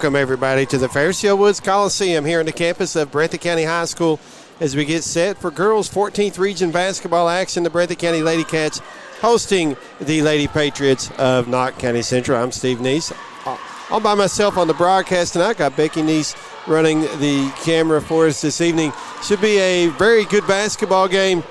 Welcome, everybody, to the Fairfield Woods Coliseum here on the campus of Breathitt County High School as we get set for girls 14th Region basketball action. The Breathitt County Lady Cats hosting the Lady Patriots of Knott County Central. I'm Steve Neese. All by myself on the broadcast tonight. Got Becky Neese running the camera for us this evening. Should be a very good basketball game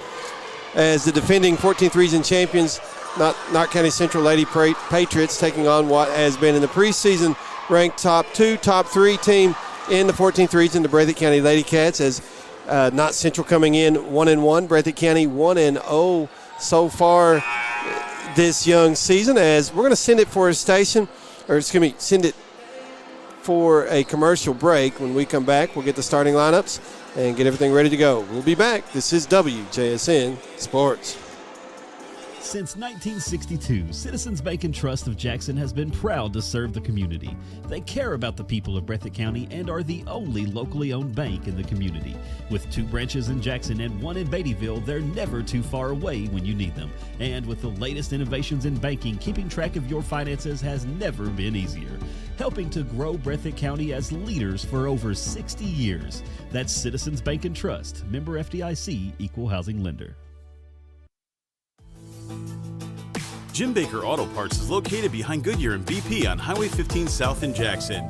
as the defending 14th Region champions, Knott County Central Lady Patriots, taking on what has been in the preseason ranked top 2, top 3 team in the 14th Region, the Breathitt County Lady Cats, as Knott Central coming in 1-1, Breathitt County 1-0 so far this young season. As we're going to send it for a send it for a commercial break. When we come back, we'll get the starting lineups and get everything ready to go. We'll be back. This is WJSN Sports. Since 1962, Citizens Bank and Trust of Jackson has been proud to serve the community. They care about the people of Breathitt County and are the only locally owned bank in the community. With 2 branches in Jackson and 1 in Beattyville, they're never too far away when you need them. And with the latest innovations in banking, keeping track of your finances has never been easier. Helping to grow Breathitt County as leaders for over 60 years. That's Citizens Bank and Trust, member FDIC, equal housing lender. Jim Baker Auto Parts is located behind Goodyear and BP on Highway 15 South in Jackson.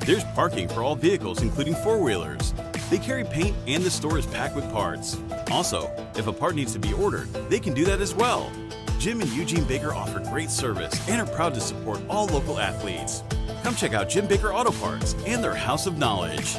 There's parking for all vehicles, including 4-wheelers. They carry paint and the store is packed with parts. Also, if a part needs to be ordered, they can do that as well. Jim and Eugene Baker offer great service and are proud to support all local athletes. Come check out Jim Baker Auto Parts and their House of Knowledge.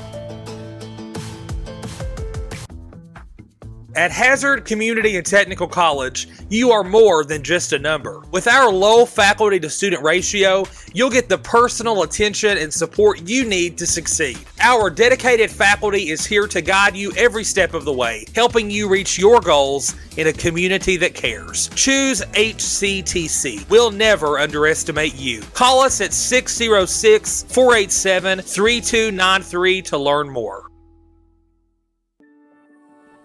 At Hazard Community and Technical College, you are more than just a number. With our low faculty-to-student ratio, you'll get the personal attention and support you need to succeed. Our dedicated faculty is here to guide you every step of the way, helping you reach your goals in a community that cares. Choose HCTC. We'll never underestimate you. Call us at 606-487-3293 to learn more.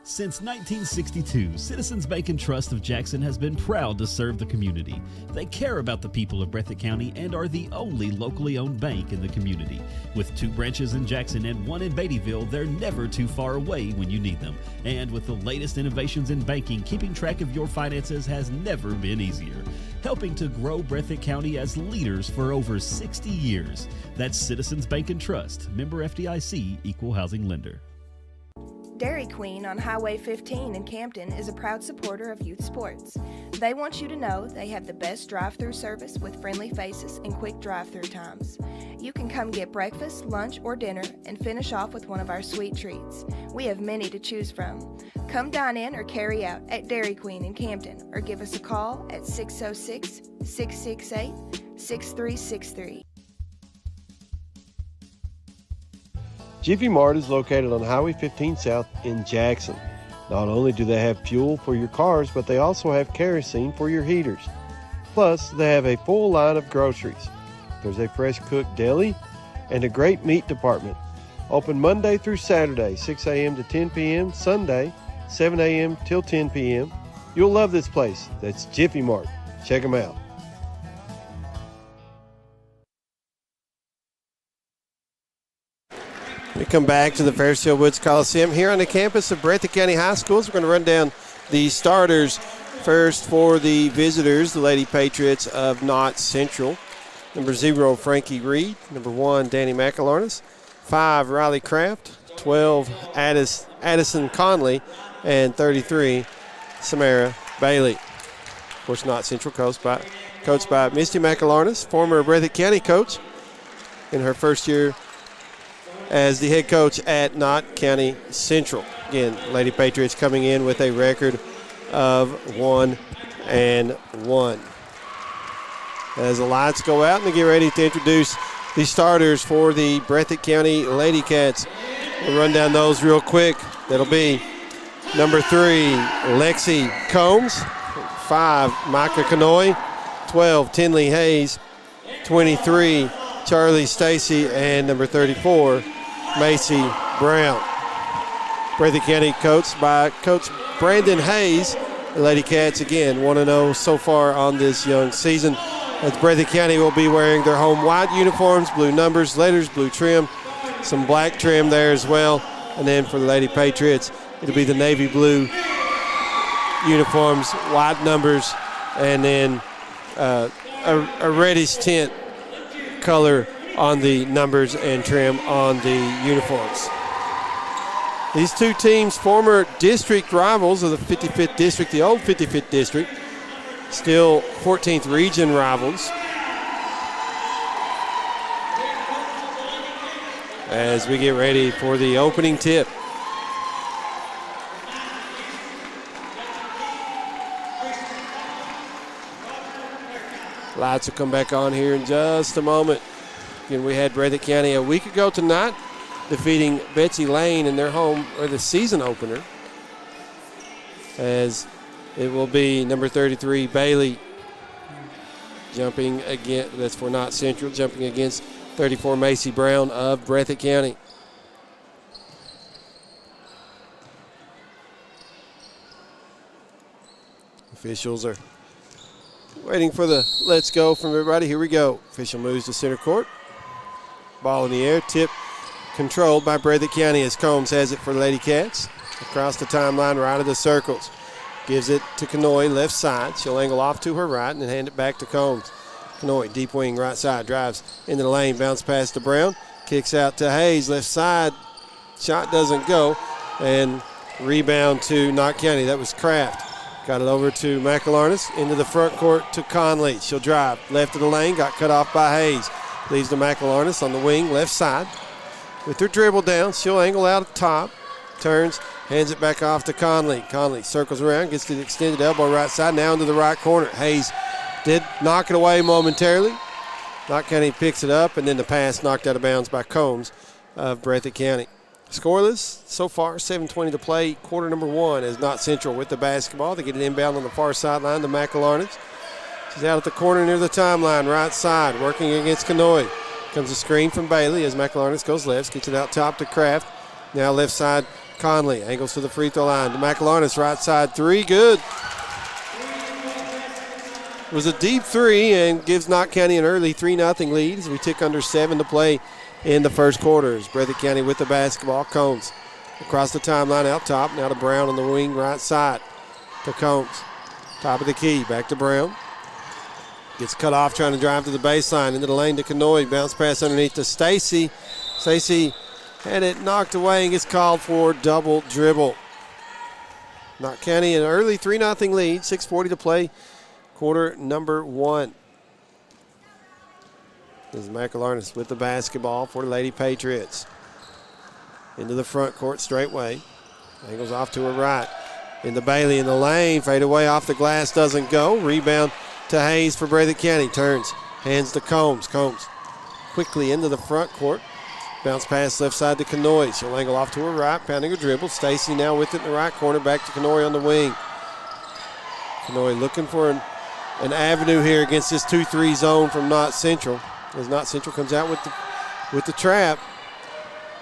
Since 1962, Citizens Bank and Trust of Jackson has been proud to serve the community. They care about the people of Breathitt County and are the only locally owned bank in the community. With 2 branches in Jackson and 1 in Beattyville, they're never too far away when you need them. And with the latest innovations in banking, keeping track of your finances has never been easier. Helping to grow Breathitt County as leaders for over 60 years. That's Citizens Bank and Trust, member FDIC, equal housing lender. Dairy Queen on Highway 15 in Campton is a proud supporter of youth sports. They want you to know they have the best drive-through service with friendly faces and quick drive-through times. You can come get breakfast, lunch, or dinner and finish off with one of our sweet treats. We have many to choose from. Come dine in or carry out at Dairy Queen in Campton or give us a call at 606-668-6363. Jiffy Mart is located on Highway 15 South in Jackson. Not only do they have fuel for your cars, but they also have kerosene for your heaters. Plus, they have a full line of groceries. There's a fresh cooked deli and a great meat department. Open Monday through Saturday, 6 a.m. to 10 p.m., Sunday, 7 a.m. till 10 p.m. You'll love this place. That's Jiffy Mart. Check them out. We come back to the Fairfield Woods Coliseum here on the campus of Breathitt County High Schools. We're going to run down the starters first for the visitors, the Lady Patriots of Knott Central. Number 0, Frankie Reed. Number 1, Danny McAlarnis. 5, Riley Kraft. 12, Addison Conley. And 33, Samara Bailey. Of course, Knott Central coached by Misty McAlarnis, former Breathitt County coach in her first year as the head coach at Knott County Central. Again, Lady Patriots coming in with a record of 1-1. As the lights go out and they get ready to introduce the starters for the Breathitt County Lady Cats. We'll run down those real quick. That'll be number 3, Lexi Combs. 5, Micah Canoy. 12, Tinley Hayes. 23, Charlie Stacy. And number 34, Macy Brown. Breathitt County coached by Coach Brandon Hayes. The Lady Cats, again, 1-0 so far on this young season. as Breathitt County will be wearing their home white uniforms, blue numbers, letters, blue trim, some black trim there as well. And then for the Lady Patriots, it'll be the navy blue uniforms, white numbers, and then a reddish tint color on the numbers and trim on the uniforms. These two teams, former district rivals of the 55th district, the old 55th district, still 14th region rivals. As we get ready for the opening tip. Lights will come back on here in just a moment. Again, we had Breathitt County a week ago tonight, defeating Betsy Lane in their home, or the season opener, as it will be number 33, Bailey, jumping again. That's for Knott Central, jumping against 34, Macy Brown of Breathitt County. Officials are waiting for the let's go from everybody. Here we go. Official moves to center court. Ball in the air, tip controlled by Breathitt County as Combs has it for Lady Cats. Across the timeline, right of the circles. Gives it to Kanoy, left side. She'll angle off to her right and then hand it back to Combs. Kanoy, deep wing, right side, drives into the lane, bounce pass to Brown. Kicks out to Hayes, left side. Shot doesn't go. And rebound to Knott County. That was Kraft. Got it over to McElarnis, into the front court to Conley. She'll drive left of the lane, got cut off by Hayes. Leaves to McElarnis on the wing, left side. With her dribble down, she'll angle out at top, turns, hands it back off to Conley. Conley circles around, gets to the extended elbow right side, now into the right corner. Hayes did knock it away momentarily. Knott County picks it up, and then the pass knocked out of bounds by Combs of Breathitt County. Scoreless so far, 7:20 to play, quarter number one, as Knott Central with the basketball. They get it inbound on the far sideline to McElarnis. She's out at the corner near the timeline, right side, working against Kanoy. Comes a screen from Bailey as McElarnis goes left, gets it out top to Kraft. Now left side, Conley angles to the free throw line to McElarnis, right side three, good. It was a deep three and gives Knott County an early 3-0 lead as we tick under 7 to play in the first quarter. Breathitt County with the basketball. Combs across the timeline out top. Now to Brown on the wing right side to Combs. Top of the key. Back to Brown. Gets cut off trying to drive to the baseline. Into the lane to Kanoy. Bounce pass underneath to Stacy. Stacy had it knocked away and gets called for double dribble. Knott County an early 3-0 lead. 6:40 to play. Quarter number one. This is McElarnis with the basketball for the Lady Patriots. Into the front court straightway. Angles off to her right. Into Bailey in the lane. Fade away off the glass. Doesn't go. Rebound to Hayes for Breathitt County. Turns. Hands to Combs. Combs quickly into the front court. Bounce pass left side to Kanoy. She'll angle off to her right. Pounding a dribble. Stacy now with it in the right corner. Back to Kanoy on the wing. Kanoy looking for an avenue here against this 2-3 zone from Knott Central. As Knott Central comes out with the trap.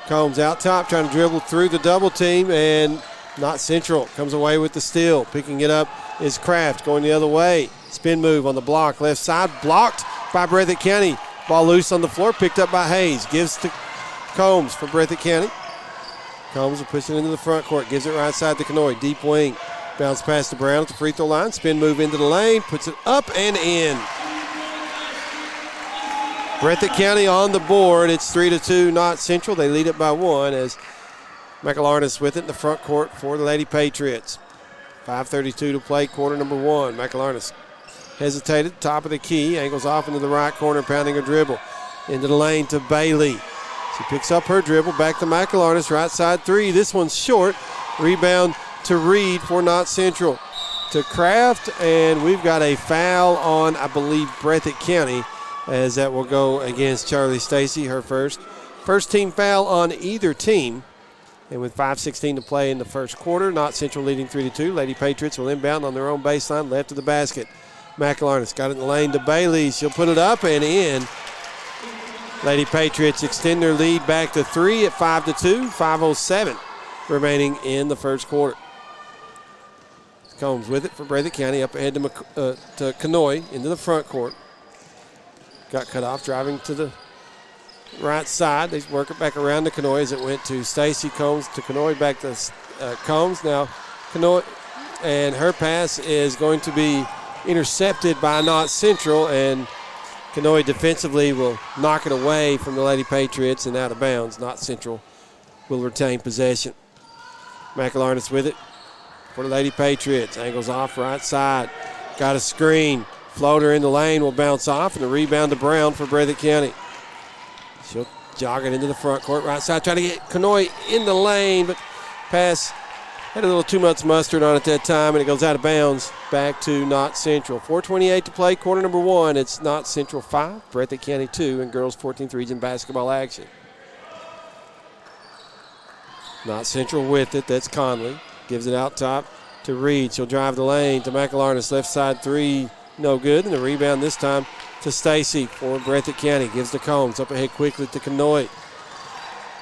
Combs out top trying to dribble through the double team, and Knott Central comes away with the steal. Picking it up is Kraft going the other way. Spin move on the block, left side, blocked by Breathitt County. Ball loose on the floor, picked up by Hayes. Gives to Combs for Breathitt County. Combs will push it into the front court, gives it right side to Kanoy. Deep wing, bounce pass to Brown at the free throw line. Spin move into the lane, puts it up and in. Breathitt County on the board. It's 3-2 Knott Central. They lead it by 1 as McElarnis with it in the front court for the Lady Patriots. 5:32 to play, quarter number one. McElarnis hesitated, top of the key, angles off into the right corner, pounding a dribble. Into the lane to Bailey. She picks up her dribble, back to McElarnis, right side three. This one's short. Rebound to Reed for Knott Central. To Kraft, and we've got a foul on, I believe, Breathitt County, as that will go against Charlie Stacy, her first team foul on either team. And with 5:16 to play in the first quarter, Knott Central leading 3-2. Lady Patriots will inbound on their own baseline, left of the basket. McElarnis got it in the lane to Bailey. She'll put it up and in. Lady Patriots extend their lead back to 3 at 5-2. 5:07 remaining in the first quarter. Combs with it for Breathitt County, up ahead to Kanoy into the front court. got cut off driving to the right side. They work it back around to Kanoy as it went to Stacy Combs to Kanoy, back to Combs. Now Kanoy, and her pass is going to be intercepted by Knott Central, and Kanoy defensively will knock it away from the Lady Patriots and out of bounds. Knott Central will retain possession. McElharnis with it for the Lady Patriots. Angles off right side. Got a screen. Floater in the lane will bounce off, and a rebound to Brown for Breathitt County. She'll jog it into the front court right side, trying to get Kanoy in the lane, but pass had a little too much mustard on it that time, and it goes out of bounds back to Knott Central. 4:28 to play, quarter number 1. It's Knott Central 5, Breathitt County 2 in girls 14th region basketball action. Knott Central with it. That's Conley. Gives it out top to Reed. She'll drive the lane to McElharnis. Left side three, no good. And the rebound this time to Stacy for Breathitt County. Gives to Combs. Up ahead quickly to Kanoy.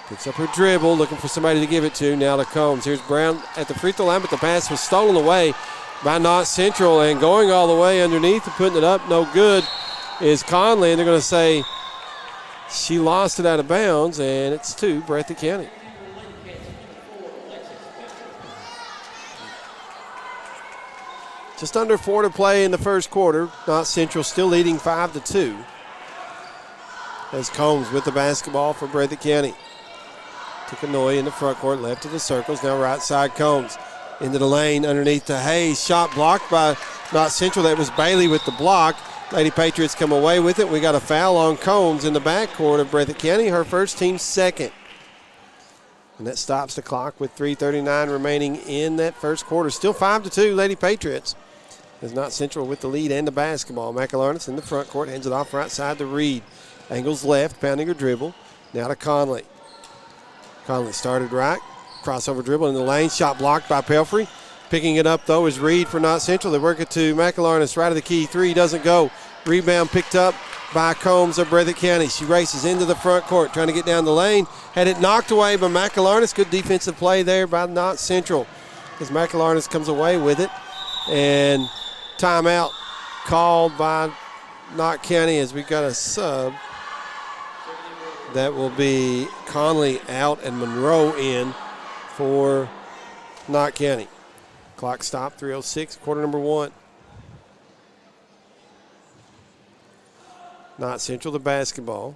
Picks up her dribble, looking for somebody to give it to. Now to Combs. Here's Brown at the free throw line, but the pass was stolen away by Knott Central. And going all the way underneath and putting it up, no good, is Conley. And they're going to say she lost it out of bounds, and it's to Breathitt County. Just under 4 to play in the first quarter. Knott Central still leading 5-2. As Combs with the basketball for Breathitt County. To Kanoy in the front court, left of the circles. Now right side Combs into the lane underneath to Hayes. Shot blocked by Knott Central. That was Bailey with the block. Lady Patriots come away with it. We got a foul on Combs in the backcourt of Breathitt County. Her first, team second. And that stops the clock with 3:39 remaining in that first quarter. Still 5-2 Lady Patriots. As Knott Central with the lead and the basketball. McElharnis in the front court, hands it off right side to Reed. Angles left, pounding her dribble. Now to Conley. Conley started right. Crossover dribble in the lane. Shot blocked by Pelfrey. Picking it up, though, is Reed for Knott Central. They work it to McElharnis. Right of the key. Three doesn't go. Rebound picked up by Combs of Breathitt County. She races into the front court, trying to get down the lane. Had it knocked away by McElharnis. Good defensive play there by Knott Central. As McElharnis comes away with it. And timeout called by Knott County as we got a sub. That will be Conley out and Monroe in for Knott County. Clock stop, 3:06, quarter number 1. Knott Central the basketball.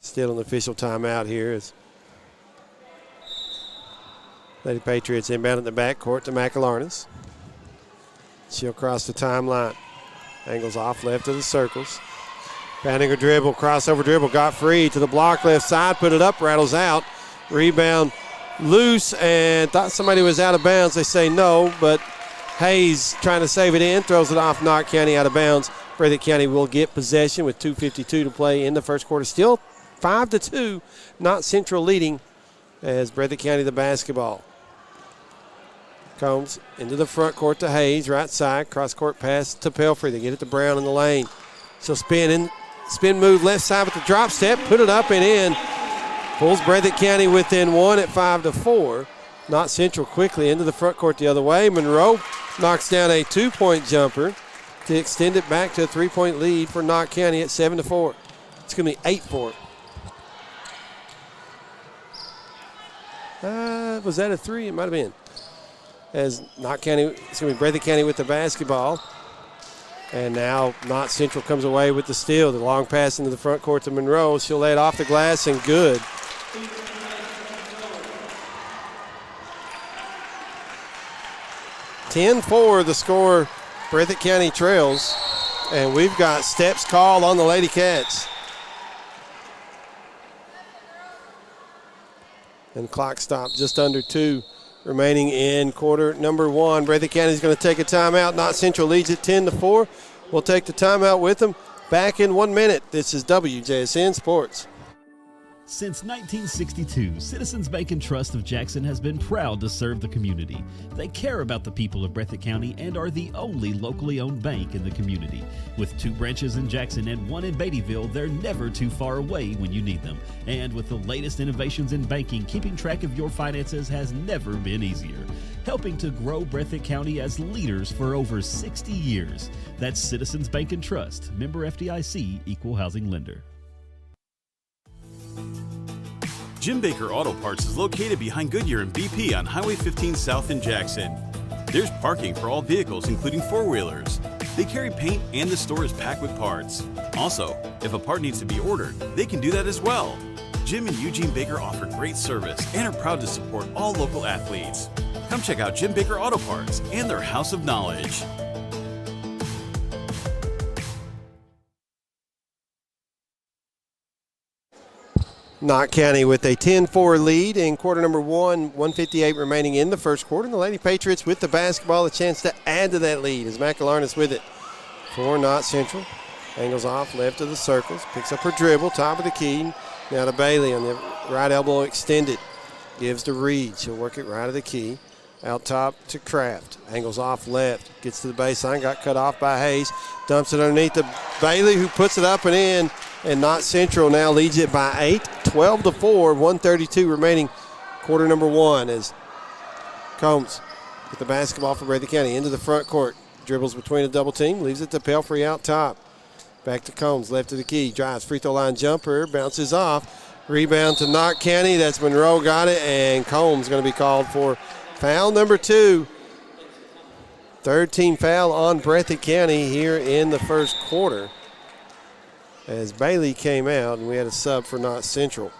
Still an official timeout here as Lady Patriots inbound in the backcourt to McElharnis. She'll cross the timeline. Angles off left of the circles. Pounding her dribble, crossover dribble, got free to the block left side, put it up, rattles out. Rebound loose, and thought somebody was out of bounds. They say no, but Hayes trying to save it in, throws it off Knott County out of bounds. Breathitt County will get possession with 2:52 to play in the first quarter. Still 5-2, Knott Central leading as Breathitt County the basketball. Combs into the front court to Hayes, right side, cross-court pass to Pelfrey. They get it to Brown in the lane. She'll spin move left side with the drop step, put it up and in. Pulls Breathitt County within 1 at 5-4. Knott Central quickly into the front court the other way. Monroe knocks down a 2-point jumper to extend it back to a 3-point lead for Knott County at 7-4. It's going to be 8-4. Was that a 3? It might have been. As Knott County, it's going to be Breathitt County with the basketball. And now Knott Central comes away with the steal. The long pass into the front court to Monroe. She'll lay it off the glass and good. (10-4) the score. Breathitt County trails. And we've got steps called on the Lady Cats. And clock stop just under 2 remaining in quarter number 1. Breathitt County is going to take a timeout. Knott Central leads it 10-4. We'll take the timeout with them. Back in 1 minute. This is WJSN Sports. Since 1962, Citizens Bank and Trust of Jackson has been proud to serve the community. They care about the people of Breathitt County and are the only locally owned bank in the community. With 2 branches in Jackson and 1 in Beattyville, they're never too far away when you need them. And with the latest innovations in banking, keeping track of your finances has never been easier. helping to grow Breathitt County as leaders for over 60 years. That's Citizens Bank and Trust, member FDIC, equal housing lender. Jim Baker Auto Parts is located behind Goodyear and BP on Highway 15 South in Jackson. There's parking for all vehicles, including four-wheelers. They carry paint and the store is packed with parts. Also, if a part needs to be ordered, they can do that as well. Jim and Eugene Baker offer great service and are proud to support all local athletes. Come check out Jim Baker Auto Parts and their House of Knowledge. Knott County with a 10-4 lead in quarter number one, 1:58 remaining in the first quarter. And the Lady Patriots with the basketball, a chance to add to that lead as McElarnis with it for Knott Central. Angles off left of the circles, picks up her dribble, top of the key. Now to Bailey on the right elbow extended. Gives to Reed. She'll work it right of the key. Out top to Kraft. Angles off left. Gets to the baseline. Got cut off by Hayes. Dumps it underneath to Bailey, who puts it up and in. And Knott Central now leads it by 8, 12-4, 1:32 remaining quarter number one as Combs with the basketball for Breathitt County into the front court. Dribbles between a double team. Leaves it to Pelfrey out top. Back to Combs, left of the key. Drives, free throw line jumper. Bounces off. Rebound to Knott County. That's Monroe got it. And Combs going to be called for foul number 2. Third team foul on Breathitt County here in the first quarter. As Bailey came out and we had a sub for Knott Central.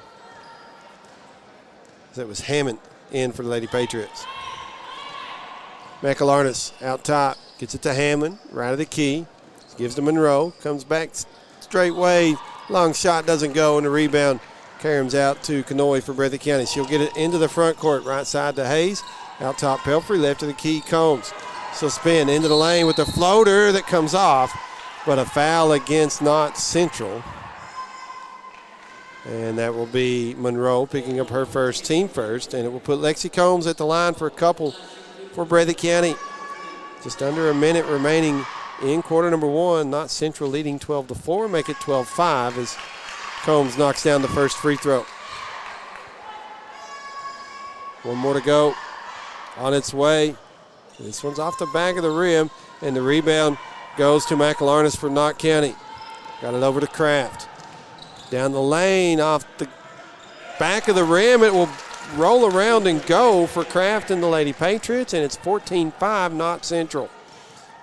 That was Hammond in for the Lady Patriots. McElarnis out top. Gets it to Hammond, right of the key. Gives to Monroe. Comes back straight way. Long shot doesn't go, and the rebound caroms out to Conoy for Breathitt County. She'll get it into the front court. Right side to Hayes. Out top Pelfrey. Left of the key Combs. She'll spin into the lane with the floater that comes off. But a foul against Knott Central. And that will be Monroe picking up her first, team first. And it will put Lexi Combs at the line for a couple for Breathitt County. Just under a minute remaining in quarter number one. Knott Central leading 12-4. Make it 12-5 as Combs knocks down the first free throw. One more to go. On its way. This one's off the back of the rim. And the rebound goes to McElarnis for Knott County. Got it over to Kraft. Down the lane off the back of the rim. It will roll around and go for Kraft and the Lady Patriots, and it's 14-5 Knott Central.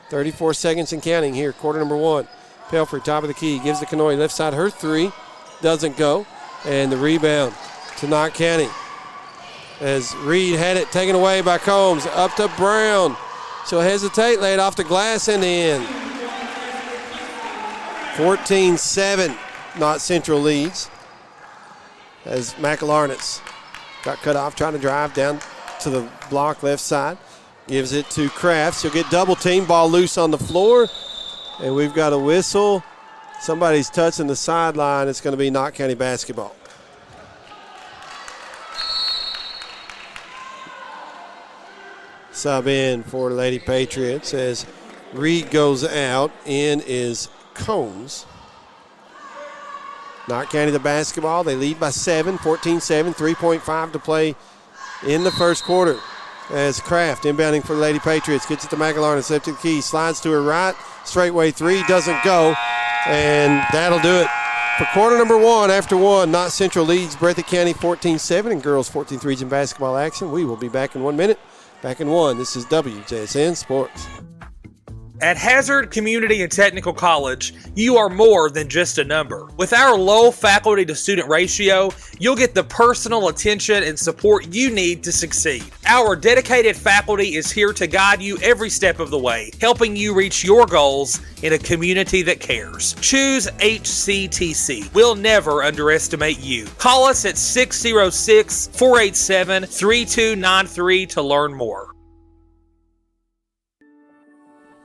34 seconds and counting here, quarter number one. Pelfrey, top of the key, gives to Conoy, left side, her three. Doesn't go. And the rebound to Knott County. As Reed had it taken away by Combs. Up to Brown. She'll hesitate, lay it off the glass and in. 14-7, Knott Central leads. As McElarnis got cut off trying to drive down to the block left side. Gives it to Kraft. She'll get double team, ball loose on the floor. And we've got a whistle. Somebody's touching the sideline. It's going to be Knott County basketball. Sub in for the Lady Patriots as Reed goes out. In is Combs. Knott County the basketball. They lead by 7, 14-7, 3.5 to play in the first quarter. As Kraft inbounding for the Lady Patriots. Gets it to McElarnis, left to the key. Slides to her right. Straightway three. Doesn't go. And that'll do it. For quarter number one, after one, Knott Central leads Breathitt County 14-7 in girls 14th region basketball action. We will be back in 1 minute. Back in one, this is WJSN Sports. At Hazard Community and Technical College, you are more than just a number. With our low faculty to student ratio, you'll get the personal attention and support you need to succeed. Our dedicated faculty is here to guide you every step of the way, helping you reach your goals in a community that cares. Choose HCTC. We'll never underestimate you. Call us at 606-487-3293 to learn more.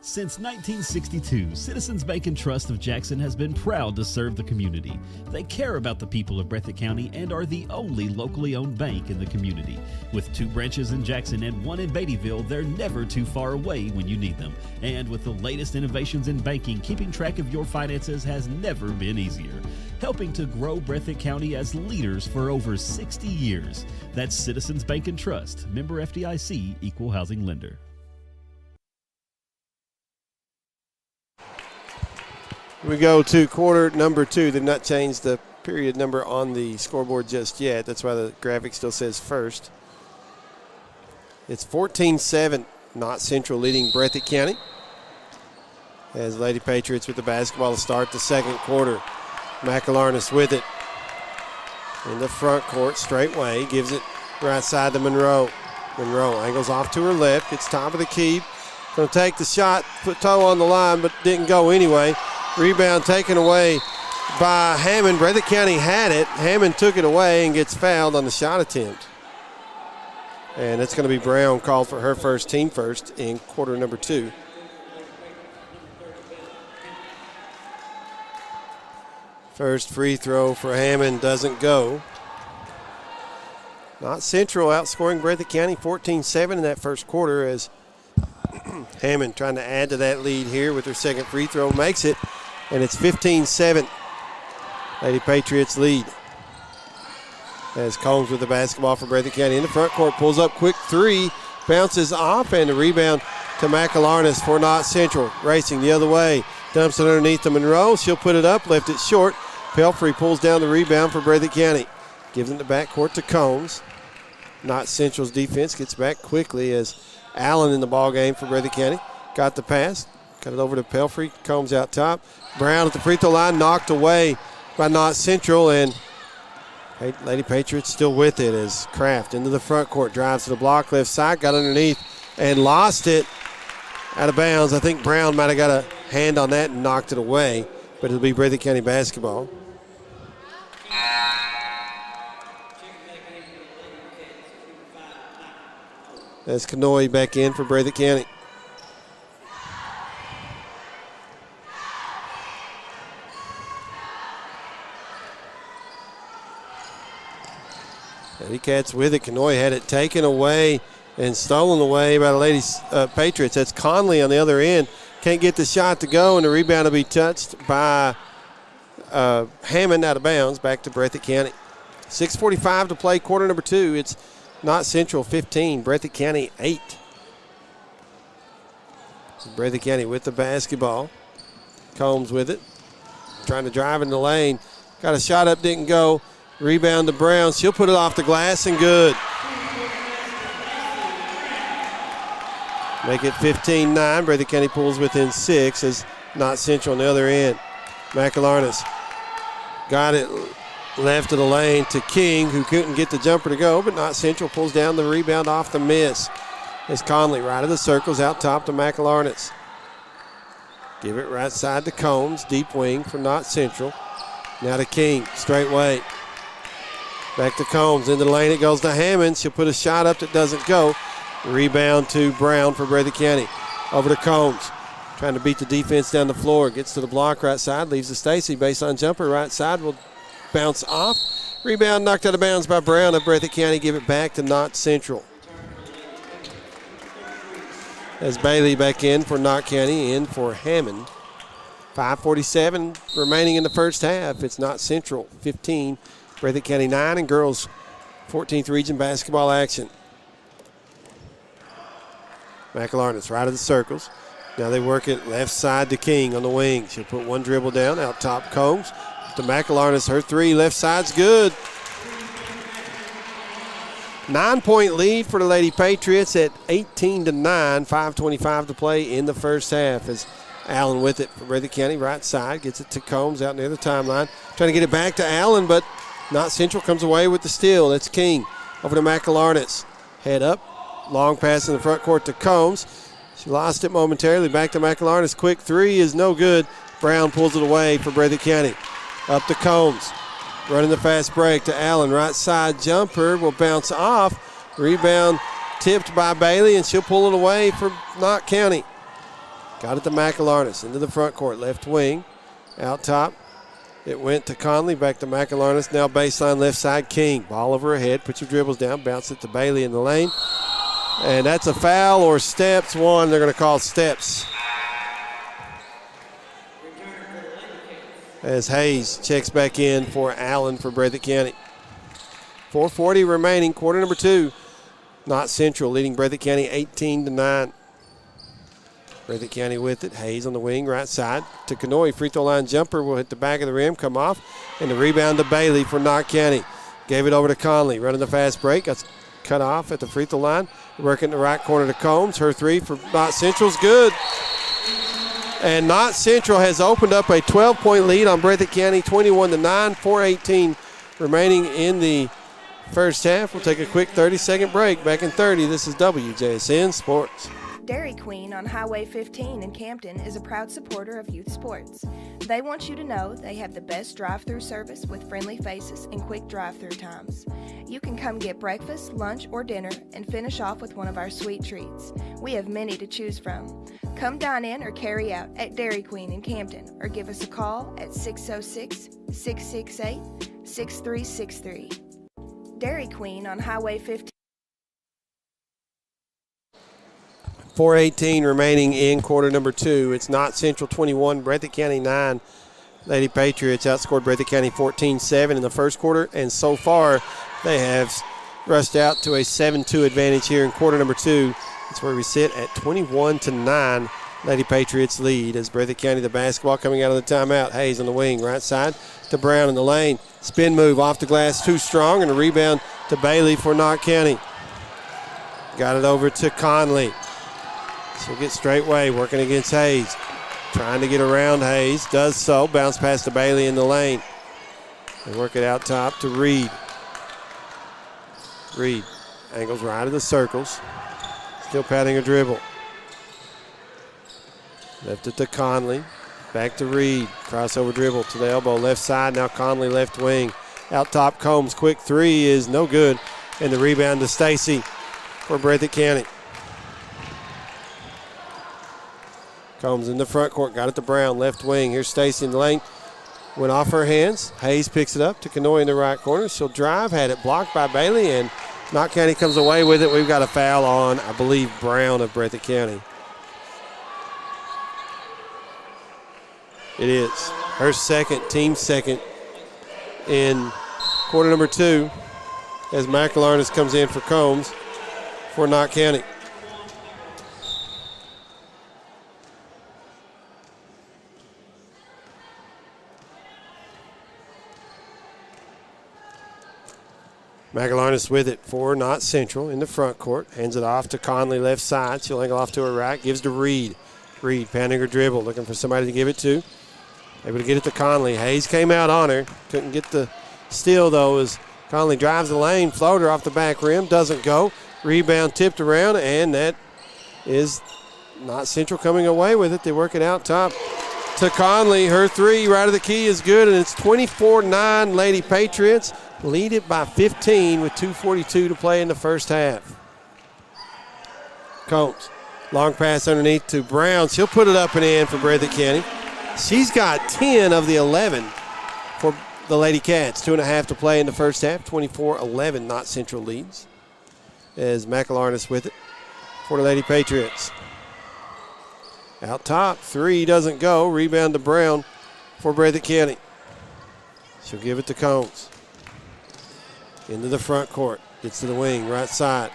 Since 1962, Citizens Bank and Trust of Jackson has been proud to serve the community. They care about the people of Breathitt County and are the only locally owned bank in the community. With 2 branches in Jackson and 1 in Beattyville, they're never too far away when you need them. And with the latest innovations in banking, keeping track of your finances has never been easier. helping to grow Breathitt County as leaders for over 60 years. That's Citizens Bank and Trust, member FDIC, equal housing lender. We go to quarter number 2. They've not changed the period number on the scoreboard just yet. That's why the graphic still says first. It's 14-7, Knott Central leading Breathitt County. As Lady Patriots with the basketball to start the second quarter. McElarnis with it in the front court, straight way, gives it right side to Monroe. Monroe angles off to her left, gets top of the key. Going to take the shot, put toe on the line, but didn't go anyway. Rebound taken away by Hammond. Breathitt County had it. Hammond took it away and gets fouled on the shot attempt. And it's going to be Brown called for her first, team first, in quarter number 2. First free throw for Hammond doesn't go. Knott Central outscoring Breathitt County 14-7 in that first quarter as Hammond trying to add to that lead here with her second free throw. Makes it, and it's 15-7. Lady Patriots lead. As Combs with the basketball for Breathitt County in the front court, pulls up quick three, bounces off, and a rebound to McElarnis for Knott Central. Racing the other way, dumps it underneath to Monroe. She'll put it up, left it short. Pelfrey pulls down the rebound for Breathitt County. Gives it the backcourt to Combs. Knott Central's defense gets back quickly as Allen in the ball game for Breathitt County. Got the pass, got it over to Pelfrey. Combs out top. Brown at the free throw line, knocked away by Knott Central, and Lady Patriots still with it as Kraft into the front court, drives to the block left side, got underneath and lost it out of bounds. I think Brown might have got a hand on that and knocked it away, but it'll be Breathitt County basketball. That's Knott back in for Breathitt County. Lady Cats with it. Knott had it taken away and stolen away by the Lady Patriots. That's Conley on the other end. Can't get the shot to go, and the rebound will be touched by Hammond out of bounds. Back to Breathitt County. 6:45 to play, quarter number 2. It's Knott Central 15, Breathitt County 8. Breathitt County with the basketball. Combs with it. Trying to drive in the lane. Got a shot up, didn't go. Rebound to Brown. She'll put it off the glass and good. Make it 15-9. Breathitt County pulls within 6 as Knott Central on the other end. McElarnis got it left of the lane to King, who couldn't get the jumper to go, but Knott Central pulls down the rebound off the miss. As Conley right of the circles out top to McElarnis. Give it right side to Combs, deep wing for Knott Central. Now to King, straight way. Back to Combs, into the lane it goes to Hammond. She'll put a shot up that doesn't go. Rebound to Brown for Breathitt County. Over to Combs, trying to beat the defense down the floor. Gets to the block right side, leaves to Stacy. Baseline jumper right side will bounce off. Rebound knocked out of bounds by Brown at Breathitt County. Give it back to Knott Central. As Bailey back in for Knott County, in for Hammond. 5:47 remaining in the first half. It's Knott Central 15, Breathitt County 9, and girls 14th region basketball action. McElarnis right of the circles. Now they work it left side to King on the wing. She'll put one dribble down, out top Combs. To McElarnis, her three, left side's good. 9-point lead for the Lady Patriots at 18-9, 5:25 to play in the first half as Allen with it for Breathitt County, right side, gets it to Combs out near the timeline. Trying to get it back to Allen, but Knott Central comes away with the steal. That's King over to McElarnis. Head up, long pass in the front court to Combs. She lost it momentarily, back to McElarnis. Quick three is no good. Brown pulls it away for Breathitt County. Up to Combs. Running the fast break to Allen. Right side jumper will bounce off. Rebound tipped by Bailey, and she'll pull it away for Knott County. Got it to McElarnis into the front court. Left wing. Out top. It went to Conley. Back to McElarnis. Now baseline left side. King. Ball over her head. Puts her dribbles down. Bounce it to Bailey in the lane. And that's a foul or steps. One. They're going to call steps. as Hayes checks back in for Allen for Breathitt County. 4:40 remaining, quarter number 2. Knott Central leading Breathitt County 18-9. Breathitt County with it. Hayes on the wing, right side to Knott. Free throw line jumper will hit the back of the rim, come off, and the rebound to Bailey for Knott County. Gave it over to Conley, running the fast break. That's cut off at the free throw line. Working the right corner to Combs. Her three for Knott Central's good. And Knott Central has opened up a 12-point lead on Breathitt County, 21-9, 4:18 remaining in the first half. We'll take a quick 30-second break. Back in 30, this is WJSN Sports. Dairy Queen on Highway 15 in Campton is a proud supporter of youth sports. They want you to know they have the best drive-through service with friendly faces and quick drive-through times. You can come get breakfast, lunch, or dinner and finish off with one of our sweet treats. We have many to choose from. Come dine in or carry out at Dairy Queen in Campton or give us a call at 606-668-6363. Dairy Queen on Highway 15. 4:18 remaining in quarter number 2. It's Knott Central 21, Breathitt County 9. Lady Patriots outscored Breathitt County 14-7 in the first quarter, and so far they have rushed out to a 7-2 advantage here in quarter number 2. That's where we sit at 21-9. Lady Patriots lead as Breathitt County the basketball coming out of the timeout. Hayes on the wing, right side to Brown in the lane. Spin move off the glass, too strong, and a rebound to Bailey for Knott County. Got it over to Conley. She'll get straightway, working against Hayes. Trying to get around Hayes, does so. Bounce pass to Bailey in the lane. They work it out top to Reed. Reed angles right of the circles. Still patting a dribble. Left it to Conley. Back to Reed. Crossover dribble to the elbow. Left side, now Conley left wing. Out top Combs. Quick three is no good. And the rebound to Stacy for Breathitt County. Combs in the front court, got it to Brown, left wing. Here's Stacy in the lane. Went off her hands. Hayes picks it up to Knott in the right corner. She'll drive, had it blocked by Bailey, and Knott County comes away with it. We've got a foul on, I believe, Brown of Breathitt County. It is her second, team second in quarter number 2 as McElharnis comes in for Combs for Knott County. McElharnis with it for Knott Central in the front court. Hands it off to Conley left side. She'll angle off to her right. Gives to Reed. Reed pounding her dribble. Looking for somebody to give it to. Able to get it to Conley. Hayes came out on her. Couldn't get the steal though as Conley drives the lane. Floater off the back rim. Doesn't go. Rebound tipped around, and that is Knott Central coming away with it. They work it out top to Conley. Her three right of the key is good, and it's 24-9 Lady Patriots. Lead it by 15 with 2:42 to play in the first half. Combs, long pass underneath to Brown. She'll put it up and in for Breathitt County. She's got 10 of the 11 for the Lady Cats. 2.5 to play in the first half. 24-11 Knott Central leads as McElharnis with it for the Lady Patriots. Out top, three doesn't go. Rebound to Brown for Breathitt County. She'll give it to Combs. Into the front court. Gets to the wing, right side.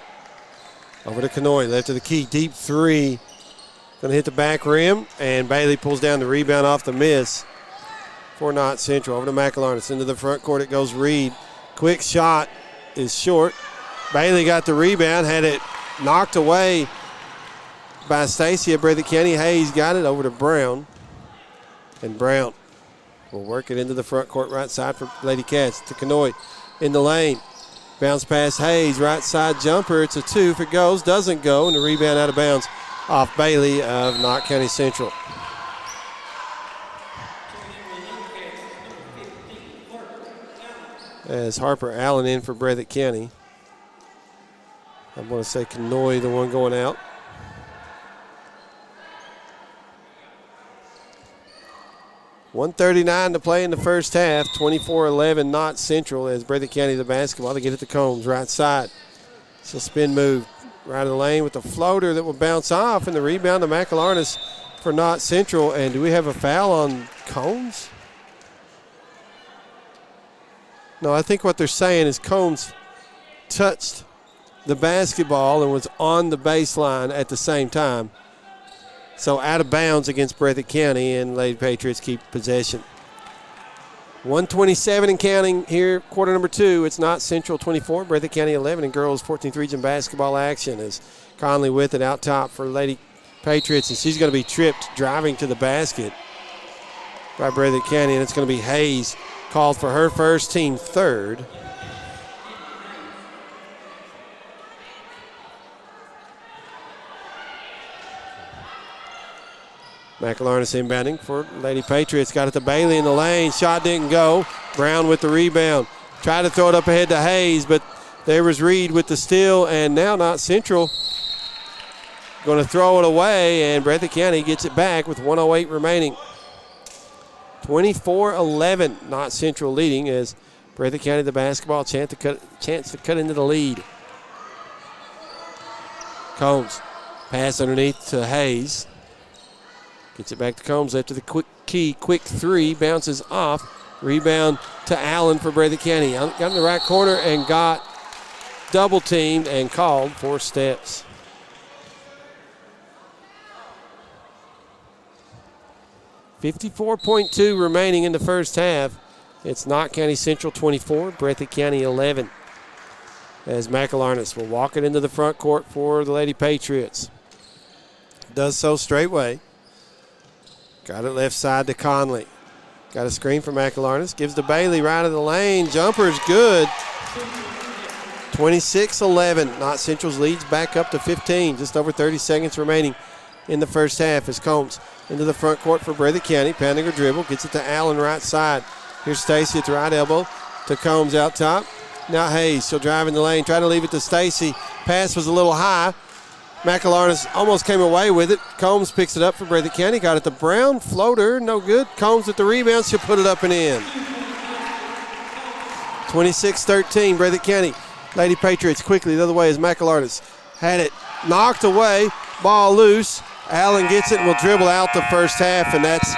Over to Knott, left to the key. Deep three. Going to hit the back rim, and Bailey pulls down the rebound off the miss for Knott Central. Over to McElharnis. Into the front court it goes Reed. Quick shot is short. Bailey got the rebound, had it knocked away by Stacy at Breathitt County. Hayes got it over to Brown. And Brown will work it into the front court right side for Lady Cats to Knott. In the lane. Bounce pass Hayes, right side jumper. It's a 2 if it goes. Doesn't go, and the rebound out of bounds off Bailey of Knott County Central. As Harper Allen in for Breathitt County. I'm going to say Knott, the one going out. .139 to play in the first half. 24-11 Knott Central as Breathitt County the basketball. They get it to Combs, right side. She'll spin move right of the lane with the floater that will bounce off, and the rebound to McElharnis for Knott Central. And do we have a foul on Combs? No, I think what they're saying is Combs touched the basketball and was on the baseline at the same time. So out of bounds against Breathitt County, and Lady Patriots keep possession. 1:27 and counting here, quarter number 2. It's Knott Central 24, Breathitt County 11, and girls 14th region basketball action as Conley with it out top for Lady Patriots, and she's going to be tripped driving to the basket by Breathitt County, and it's going to be Hayes called for her first, team third. McElharnis inbounding for Lady Patriots. Got it to Bailey in the lane. Shot didn't go. Brown with the rebound. Tried to throw it up ahead to Hayes, but there was Reed with the steal, and now Knott Central going to throw it away, and Breathitt County gets it back with 1:08 remaining. 24-11, Knott Central leading as Breathitt County the basketball chance to cut into the lead. Combs pass underneath to Hayes. Gets it back to Combs after the quick three, bounces off. Rebound to Allen for Breathitt County. Got in the right corner and got double teamed and called for steps. .54 remaining in the first half. It's Knott County Central 24, Breathitt County 11. As McElharnis will walk it into the front court for the Lady Patriots. Does so straightway. Got it left side to Conley. Got a screen for McElharnis. Gives to Bailey right of the lane. Jumper's good. 26-11. Knott Central's leads back up to 15. Just over 30 seconds remaining in the first half as Combs into the front court for Breathitt County. Pounding her dribble. Gets it to Allen right side. Here's Stacy at the right elbow to Combs out top. Now Hayes. She'll drive in the lane. Try to leave it to Stacy. Pass was a little high. McElharnis almost came away with it. Combs picks it up for Breathitt County. Got it to Brown. Floater, no good. Combs with the rebound. She'll put it up and in. 26-13, Breathitt County. Lady Patriots quickly the other way as McElharnis had it knocked away. Ball loose. Allen gets it and will dribble out the first half, and that's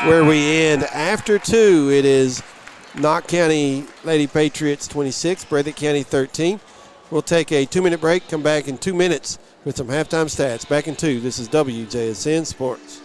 where we end. After 2, it is Knott County Lady Patriots 26, Breathitt County 13. We'll take a 2-minute break, come back in 2 minutes with some halftime stats. Back in 2, this is WJSN Sports.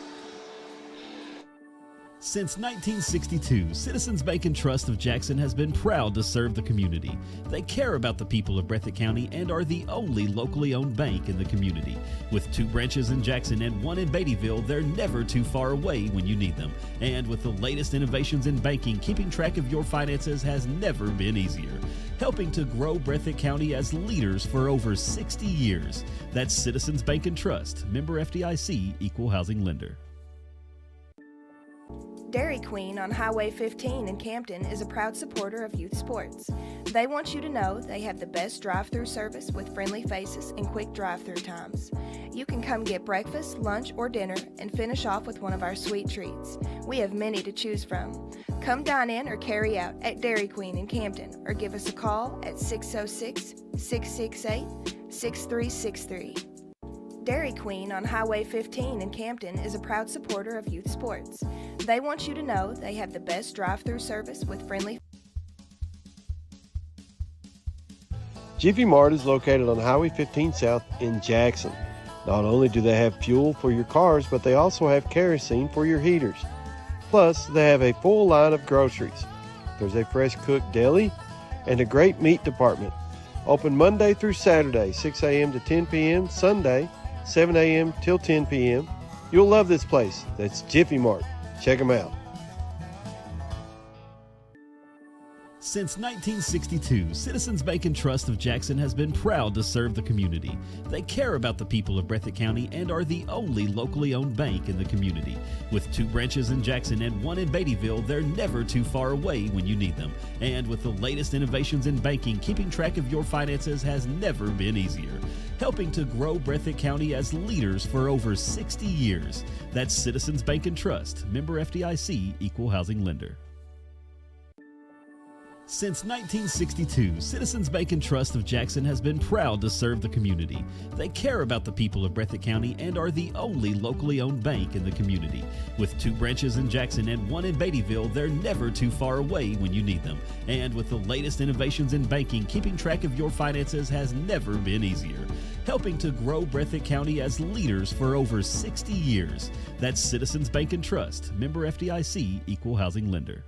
Since 1962, Citizens Bank and Trust of Jackson has been proud to serve the community. They care about the people of Breathitt County and are the only locally owned bank in the community. With 2 branches in Jackson and 1 in Beattyville, they're never too far away when you need them. And with the latest innovations in banking, keeping track of your finances has never been easier. Helping to grow Breathitt County as leaders for over 60 years. That's Citizens Bank and Trust, member FDIC, equal housing lender. Dairy Queen on Highway 15 in Campton is a proud supporter of youth sports. They want you to know they have the best drive-through service with friendly faces and quick drive-through times. You can come get breakfast, lunch, or dinner and finish off with one of our sweet treats. We have many to choose from. Come dine in or carry out at Dairy Queen in Campton or give us a call at 606-668-6363. Dairy Queen on Highway 15 in Campton is a proud supporter of youth sports. They want you to know they have the best drive-through service with friendly. Jiffy Mart is located on Highway 15 South in Jackson. Not only do they have fuel for your cars, but they also have kerosene for your heaters. Plus, they have a full line of groceries. There's a fresh cooked deli and a great meat department. Open Monday through Saturday, 6 a.m. to 10 p.m., Sunday, 7 a.m. till 10 p.m. You'll love this place. That's Jiffy Mart. Check them out. Since 1962, Citizens Bank and Trust of Jackson has been proud to serve the community. They care about the people of Breathitt County and are the only locally owned bank in the community. With 2 branches in Jackson and 1 in Beattyville, they're never too far away when you need them. And with the latest innovations in banking, keeping track of your finances has never been easier. Helping to grow Breathitt County as leaders for over 60 years. That's Citizens Bank and Trust, member FDIC, equal housing lender. Since 1962, Citizens Bank and Trust of Jackson has been proud to serve the community. They care about the people of Breathitt County and are the only locally owned bank in the community. With 2 branches in Jackson and 1 in Beattyville, they're never too far away when you need them. And with the latest innovations in banking, keeping track of your finances has never been easier. Helping to grow Breathitt County as leaders for over 60 years. That's Citizens Bank and Trust, member FDIC, equal housing lender.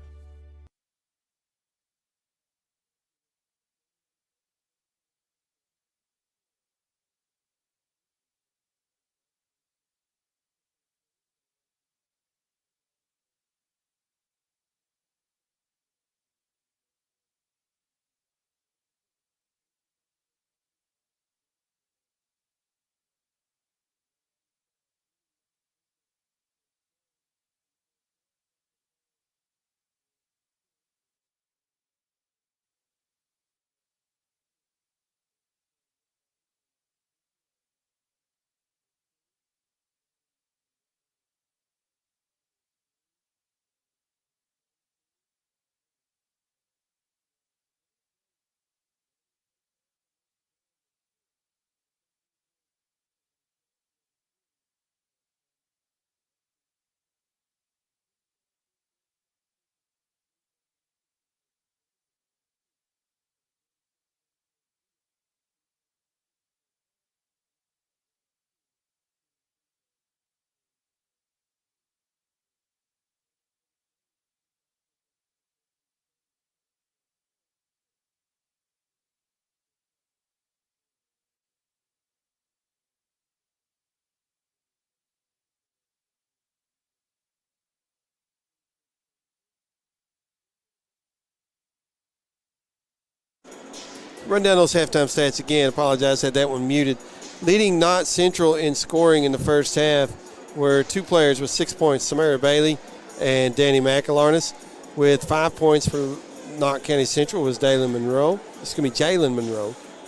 Run down those halftime stats again. Apologize, had that one muted. Leading Knott Central in scoring in the first half were 2 players with 6 points, Samara Bailey and Danny McAlarnis. With 5 points for Knott County Central was Jalen Monroe.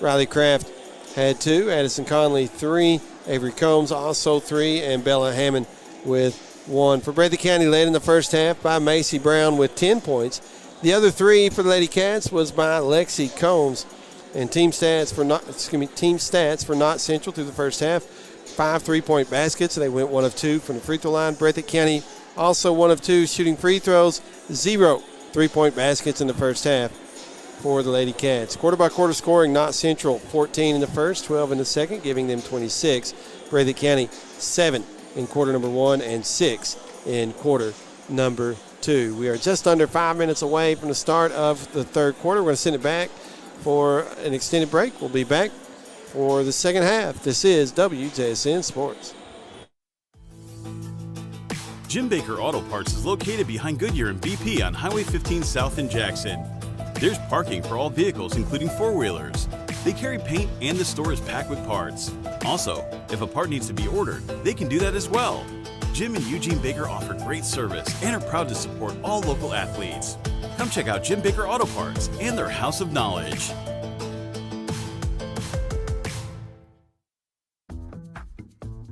Riley Kraft had 2, Addison Conley 3, Avery Combs also 3, and Bella Hammond with 1. For Breathitt County, led in the first half by Macy Brown with 10 points. The other 3 for the Lady Cats was by Lexi Combs. And team stats for Knott Central through the first half: 5 3-point baskets. They went 1 of 2 from the free throw line. Breathitt County also 1 of 2 shooting free throws. 0 3-point baskets in the first half for the Lady Cats. Quarter by quarter scoring: Knott Central 14 in the first, 12 in the second, giving them 26. Breathitt County 7 in quarter number 1 and 6 in quarter number 2. We are just under 5 minutes away from the start of the third quarter. We're going to send it back for an extended break. We'll be back for the second half. This is WJSN Sports. Jim Baker Auto Parts is located behind Goodyear and BP on Highway 15 South in Jackson. There's parking for all vehicles, including 4-wheelers. They carry paint and the store is packed with parts. Also, if a part needs to be ordered, they can do that as well. Jim and Eugene Baker offer great service and are proud to support all local athletes. Come check out Jim Baker Auto Parts and their House of Knowledge.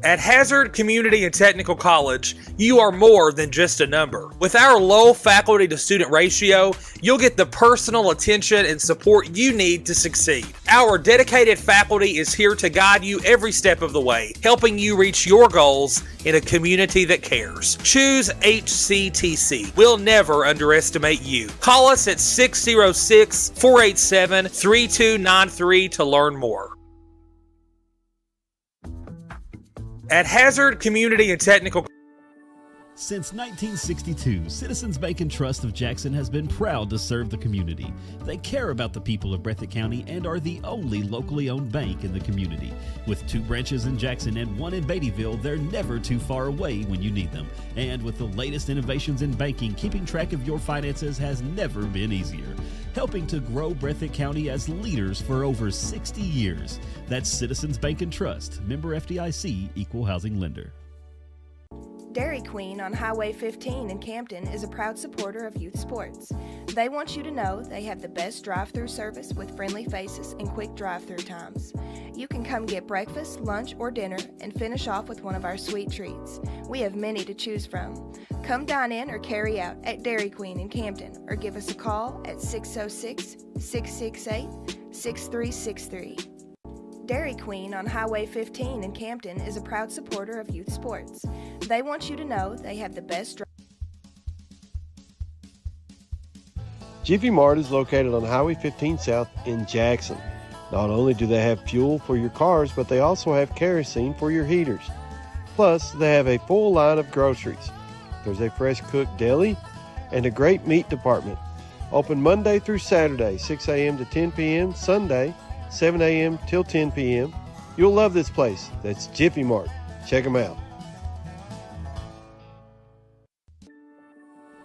At Hazard Community and Technical College, you are more than just a number. With our low faculty to student ratio, you'll get the personal attention and support you need to succeed. Our dedicated faculty is here to guide you every step of the way, helping you reach your goals in a community that cares. Choose HCTC. We'll never underestimate you. Call us at 606-487-3293 to learn more. At Hazard Community and Technical. Since 1962, Citizens Bank and Trust of Jackson has been proud to serve the community. They care about the people of Breathitt County and are the only locally owned bank in the community. With 2 branches in Jackson and 1 in Beattyville, they're never too far away when you need them. And with the latest innovations in banking, keeping track of your finances has never been easier. Helping to grow Breathitt County as leaders for over 60 years. That's Citizens Bank and Trust, member FDIC, equal housing lender. Dairy Queen on Highway 15 in Campton is a proud supporter of youth sports. They want you to know they have the best drive-through service with friendly faces and quick drive-through times. You can come get breakfast, lunch, or dinner and finish off with one of our sweet treats. We have many to choose from. Come dine in or carry out at Dairy Queen in Campton or give us a call at 606-668-6363. Dairy Queen on Highway 15 in Campton is a proud supporter of youth sports. They want you to know they have the best. Jiffy Mart is located on Highway 15 South in Jackson. Not only do they have fuel for your cars, but they also have kerosene for your heaters. Plus, they have a full line of groceries. There's a fresh cooked deli and a great meat department. Open Monday through Saturday, 6 a.m. to 10 p.m., Sunday, 7 a.m. till 10 p.m. You'll love this place. That's Jiffy Mart. Check them out.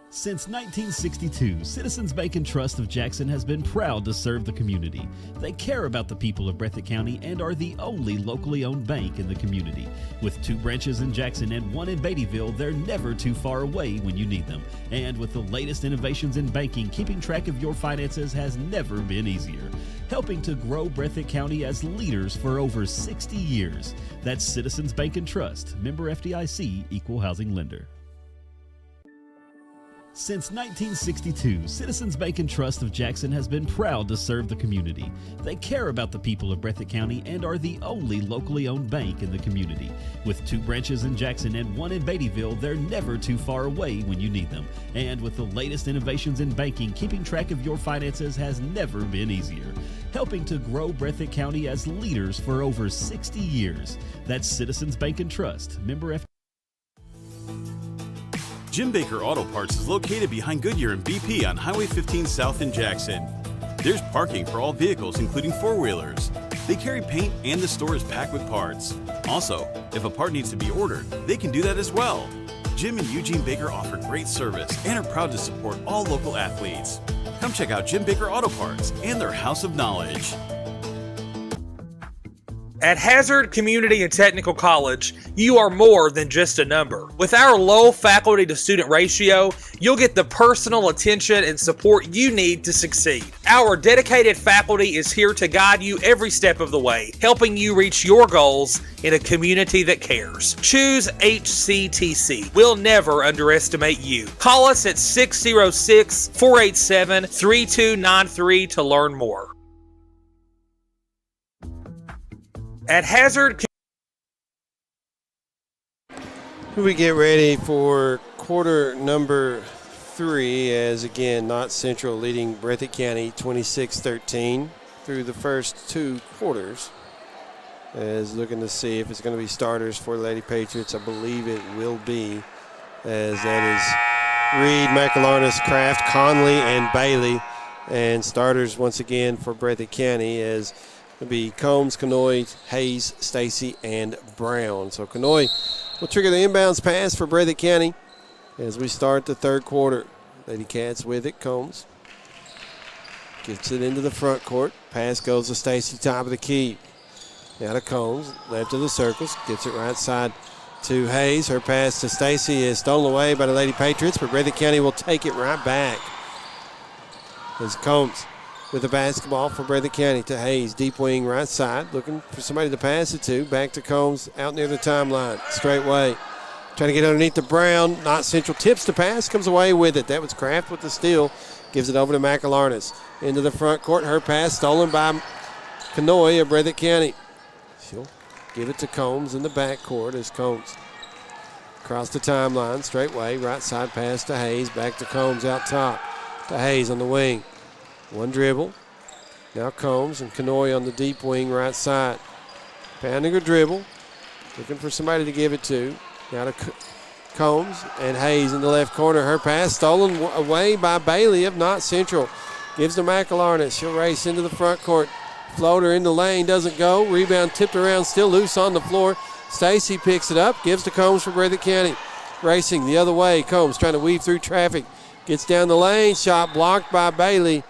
Since 1962, Citizens Bank and Trust of Jackson has been proud to serve the community. They care about the people of Breathitt County and are the only locally owned bank in the community. With 2 branches in Jackson and 1 in Beattyville, they're never too far away when you need them. And with the latest innovations in banking, keeping track of your finances has never been easier. Helping to grow Breathitt County as leaders for over 60 years. That's Citizens Bank and Trust, member FDIC, equal housing lender. Since 1962, Citizens Bank and Trust of Jackson has been proud to serve the community. They care about the people of Breathitt County and are the only locally owned bank in the community. With 2 branches in Jackson and 1 in Beattyville, they're never too far away when you need them. And with the latest innovations in banking, keeping track of your finances has never been easier. Helping to grow Breathitt County as leaders for over 60 years. That's Citizens Bank and Trust, member FDIC. Jim Baker Auto Parts is located behind Goodyear and BP on Highway 15 South in Jackson. There's parking for all vehicles, including 4-wheelers. They carry paint and the store is packed with parts. Also, if a part needs to be ordered, they can do that as well. Jim and Eugene Baker offer great service and are proud to support all local athletes. Come check out Jim Baker Auto Parts and their House of Knowledge. At Hazard Community and Technical College, you are more than just a number. With our low faculty to student ratio, you'll get the personal attention and support you need to succeed. Our dedicated faculty is here to guide you every step of the way, helping you reach your goals in a community that cares. Choose HCTC. We'll never underestimate you. Call us at 606-487-3293 to learn more. At Hazard, We get ready for quarter number 3 as, again, Knott Central leading Breathitt County 26-13 through the first 2 quarters. As looking to see if it's going to be starters for the Lady Patriots. I believe it will be, as that is Reed, McAlarnis, Kraft, Conley, and Bailey. And starters once again for Breathitt County as it'll be Combs, Canoy, Hayes, Stacy, and Brown. So Canoy will trigger the inbounds pass for Breathitt County as we start the 3rd quarter. Lady Cats with it. Combs gets it into the front court. Pass goes to Stacy, top of the key. Now to Combs, left of the circles. Gets it right side to Hayes. Her pass to Stacy is stolen away by the Lady Patriots, but Breathitt County will take it right back. As Combs with the basketball for Breathitt County to Hayes, deep wing right side, looking for somebody to pass it to. Back to Combs, out near the timeline, straight way. Trying to get underneath to Brown. Knott Central tips the pass, comes away with it. That was Kraft with the steal. Gives it over to McAlarnis. Into the front court, her pass stolen by Canoy of Breathitt County. She'll give it to Combs in the backcourt as Combs across the timeline, straight way, right side pass to Hayes. Back to Combs out top to Hayes on the wing. One dribble. Now Combs and Canoy on the deep wing right side. Pounding her dribble. Looking for somebody to give it to. Now to Combs and Hayes in the left corner. Her pass stolen away by Bailey of Knott Central. Gives to McAlarnis. She'll race into the front court. Floater in the lane. Doesn't go. Rebound tipped around. Still loose on the floor. Stacy picks it up. Gives to Combs for Breathitt County. Racing the other way. Combs trying to weave through traffic. Gets down the lane. Shot blocked by Bailey.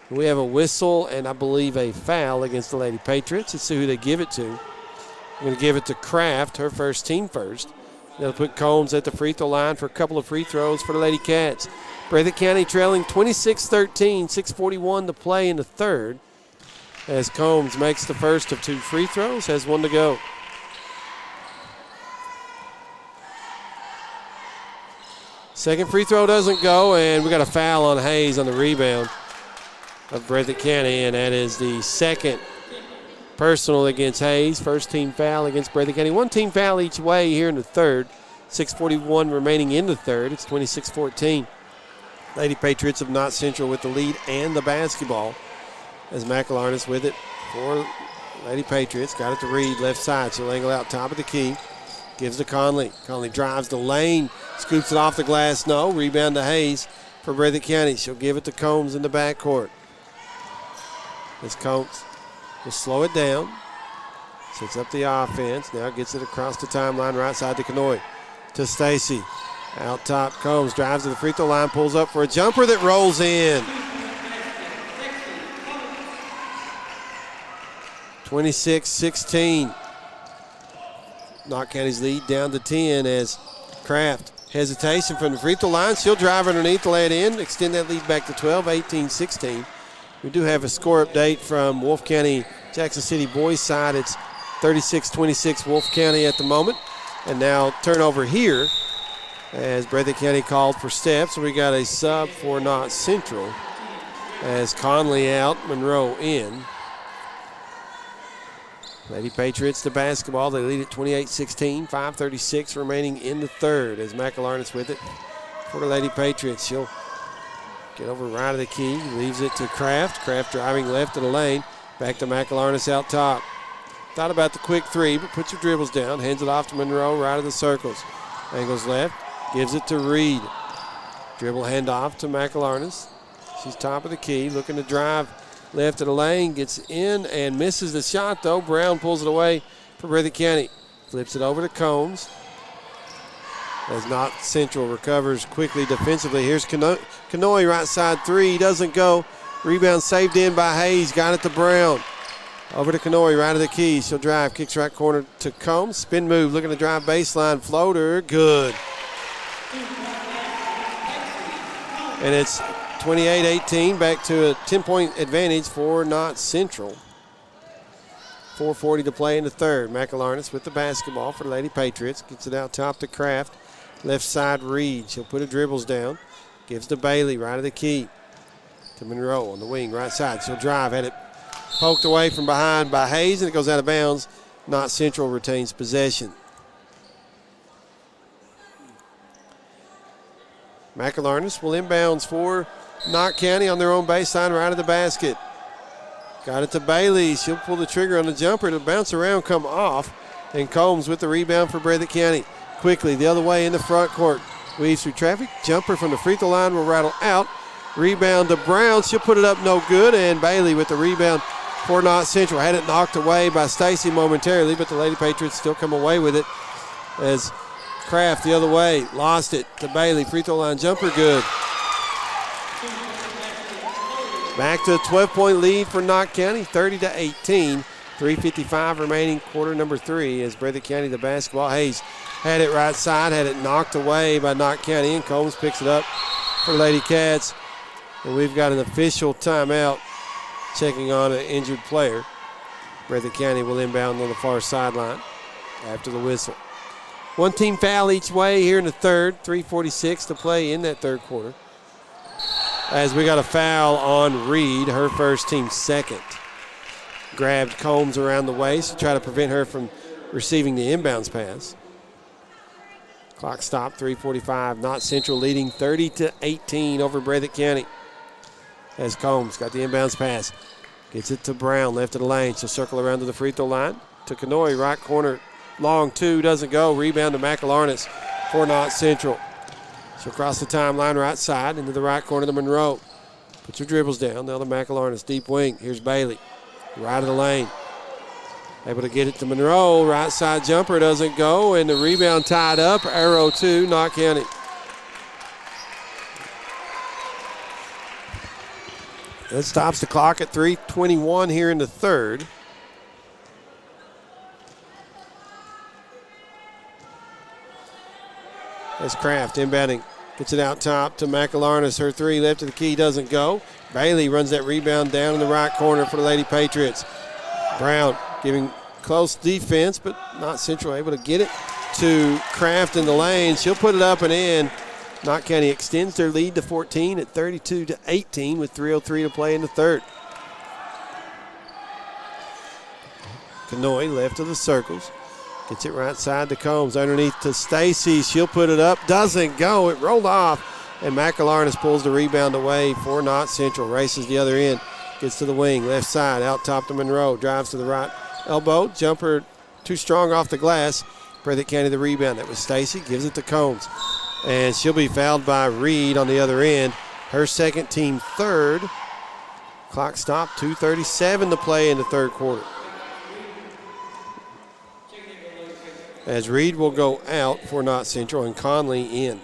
We have a whistle and I believe a foul against the Lady Patriots. Let's see who they give it to. We're going to give it to Kraft, her first, team first. They'll put Combs at the free throw line for a couple of free throws for the Lady Cats. Breathitt County trailing 26-13, 6:41 to play in the third. As Combs makes the first of 2 free throws, has 1 to go. Second free throw doesn't go, and we got a foul on Hayes on the rebound of Breathitt County, and that is the second personal against Hayes. First team foul against Breathitt County. 1 team foul each way here in the third. 6:41 remaining in the third. It's 26-14. Lady Patriots of Knott Central with the lead and the basketball. As McElharnis with it for Lady Patriots. Got it to Reed, left side. She'll angle out top of the key. Gives to Conley. Conley drives the lane. Scoops it off the glass. No. Rebound to Hayes for Breathitt County. She'll give it to Combs in the backcourt. As Combs will slow it down. Sets up the offense. Now gets it across the timeline right side to Kanoy. To Stacy. Out top, Combs drives to the free throw line, pulls up for a jumper that rolls in. 26-16. Knott County's lead down to 10 as Kraft. Hesitation from the free throw line. She'll drive underneath, lay it in, extend that lead back to 12, 18-16. We do have a score update from Wolfe County, Jackson City boys side. It's 36-26 Wolfe County at the moment. And now turnover here as Breathitt County called for steps. We got a sub for Knott Central as Conley out, Monroe in. Lady Patriots to basketball. They lead at 28-16, 5:36 remaining in the third as McElharnis with it for the Lady Patriots. She'll get over right of the key, leaves it to Kraft. Kraft driving left of the lane. Back to McElharnis out top. Thought about the quick three, but puts your dribbles down. Hands it off to Monroe, right of the circles. Angles left, gives it to Reed. Dribble handoff to McElharnis. She's top of the key, looking to drive left of the lane. Gets in and misses the shot, though. Brown pulls it away for Breathitt County. Flips it over to Combs. As Knott Central recovers quickly defensively. Here's Kanoy, right side three. Doesn't go. Rebound saved in by Hayes. Got it to Brown. Over to Kanoy, right of the key. She'll drive, kicks right corner to Combs. Spin move, looking to drive baseline floater. Good. And it's 28-18, back to a 10-point advantage for Knott Central. 4:40 to play in the third. McElharnis with the basketball for the Lady Patriots. Gets it out top to Kraft. Left side Reed. She'll put her dribbles down. Gives to Bailey, right of the key. To Monroe on the wing, right side. She'll drive, had it poked away from behind by Hayes, and it goes out of bounds. Knott Central retains possession. McElharnis will inbounds for Knott County on their own baseline, right of the basket. Got it to Bailey. She'll pull the trigger on the jumper. It'll bounce around, come off, and Combs with the rebound for Breathitt County. Quickly the other way in the front court. Weaves through traffic. Jumper from the free throw line will rattle out. Rebound to Brown. She'll put it up no good, and Bailey with the rebound for Knott Central. Had it knocked away by Stacy momentarily, but the Lady Patriots still come away with it as Kraft the other way. Lost it to Bailey. Free throw line jumper good. Back to a 12-point lead for Knott County, 30-18. 3:55 remaining, quarter number 3 as Breathitt County the basketball. Hayes had it right side, had it knocked away by Knott County, and Combs picks it up for Lady Cats. And we've got an official timeout checking on an injured player. Breathitt County will inbound on the far sideline after the whistle. One team foul each way here in the third. 3:46 to play in that third quarter. As we got a foul on Reed, her first, team second. Grabbed Combs around the waist to try to prevent her from receiving the inbounds pass. Clock stopped, 3:45. Knott Central leading 30-18 over Breathitt County. As Combs got the inbounds pass. Gets it to Brown, left of the lane. She'll circle around to the free throw line. To Kanoy, right corner, long two, doesn't go. Rebound to McElharnis for Knott Central. She'll cross the timeline right side into the right corner to Monroe. Puts her dribbles down. Now to McElharnis, deep wing. Here's Bailey, right of the lane. Able to get it to Monroe. Right side jumper doesn't go, and the rebound tied up. Arrow to Knott County. That stops the clock at 3:21 here in the third. As Kraft inbounding. Gets it out top to McElarnis. Her three left of the key doesn't go. Bailey runs that rebound down in the right corner for the Lady Patriots. Brown giving close defense, but not Central able to get it to Kraft in the lane. She'll put it up and in. Knott County extends their lead to 14 at 32-18 with 3:03 to play in the third. Kanoy left of the circles. Gets it right side to Combs. Underneath to Stacy. She'll put it up. Doesn't go. It rolled off. And McElarnis pulls the rebound away for Knott Central. Races the other end. Gets to the wing. Left side. Out top to Monroe. Drives to the right elbow. Jumper too strong off the glass. Breathitt County the rebound. That was Stacy. Gives it to Combs. And she'll be fouled by Reed on the other end. Her second, team third. Clock stopped. 2:37 to play in the third quarter. As Reed will go out for Knott Central and Conley in.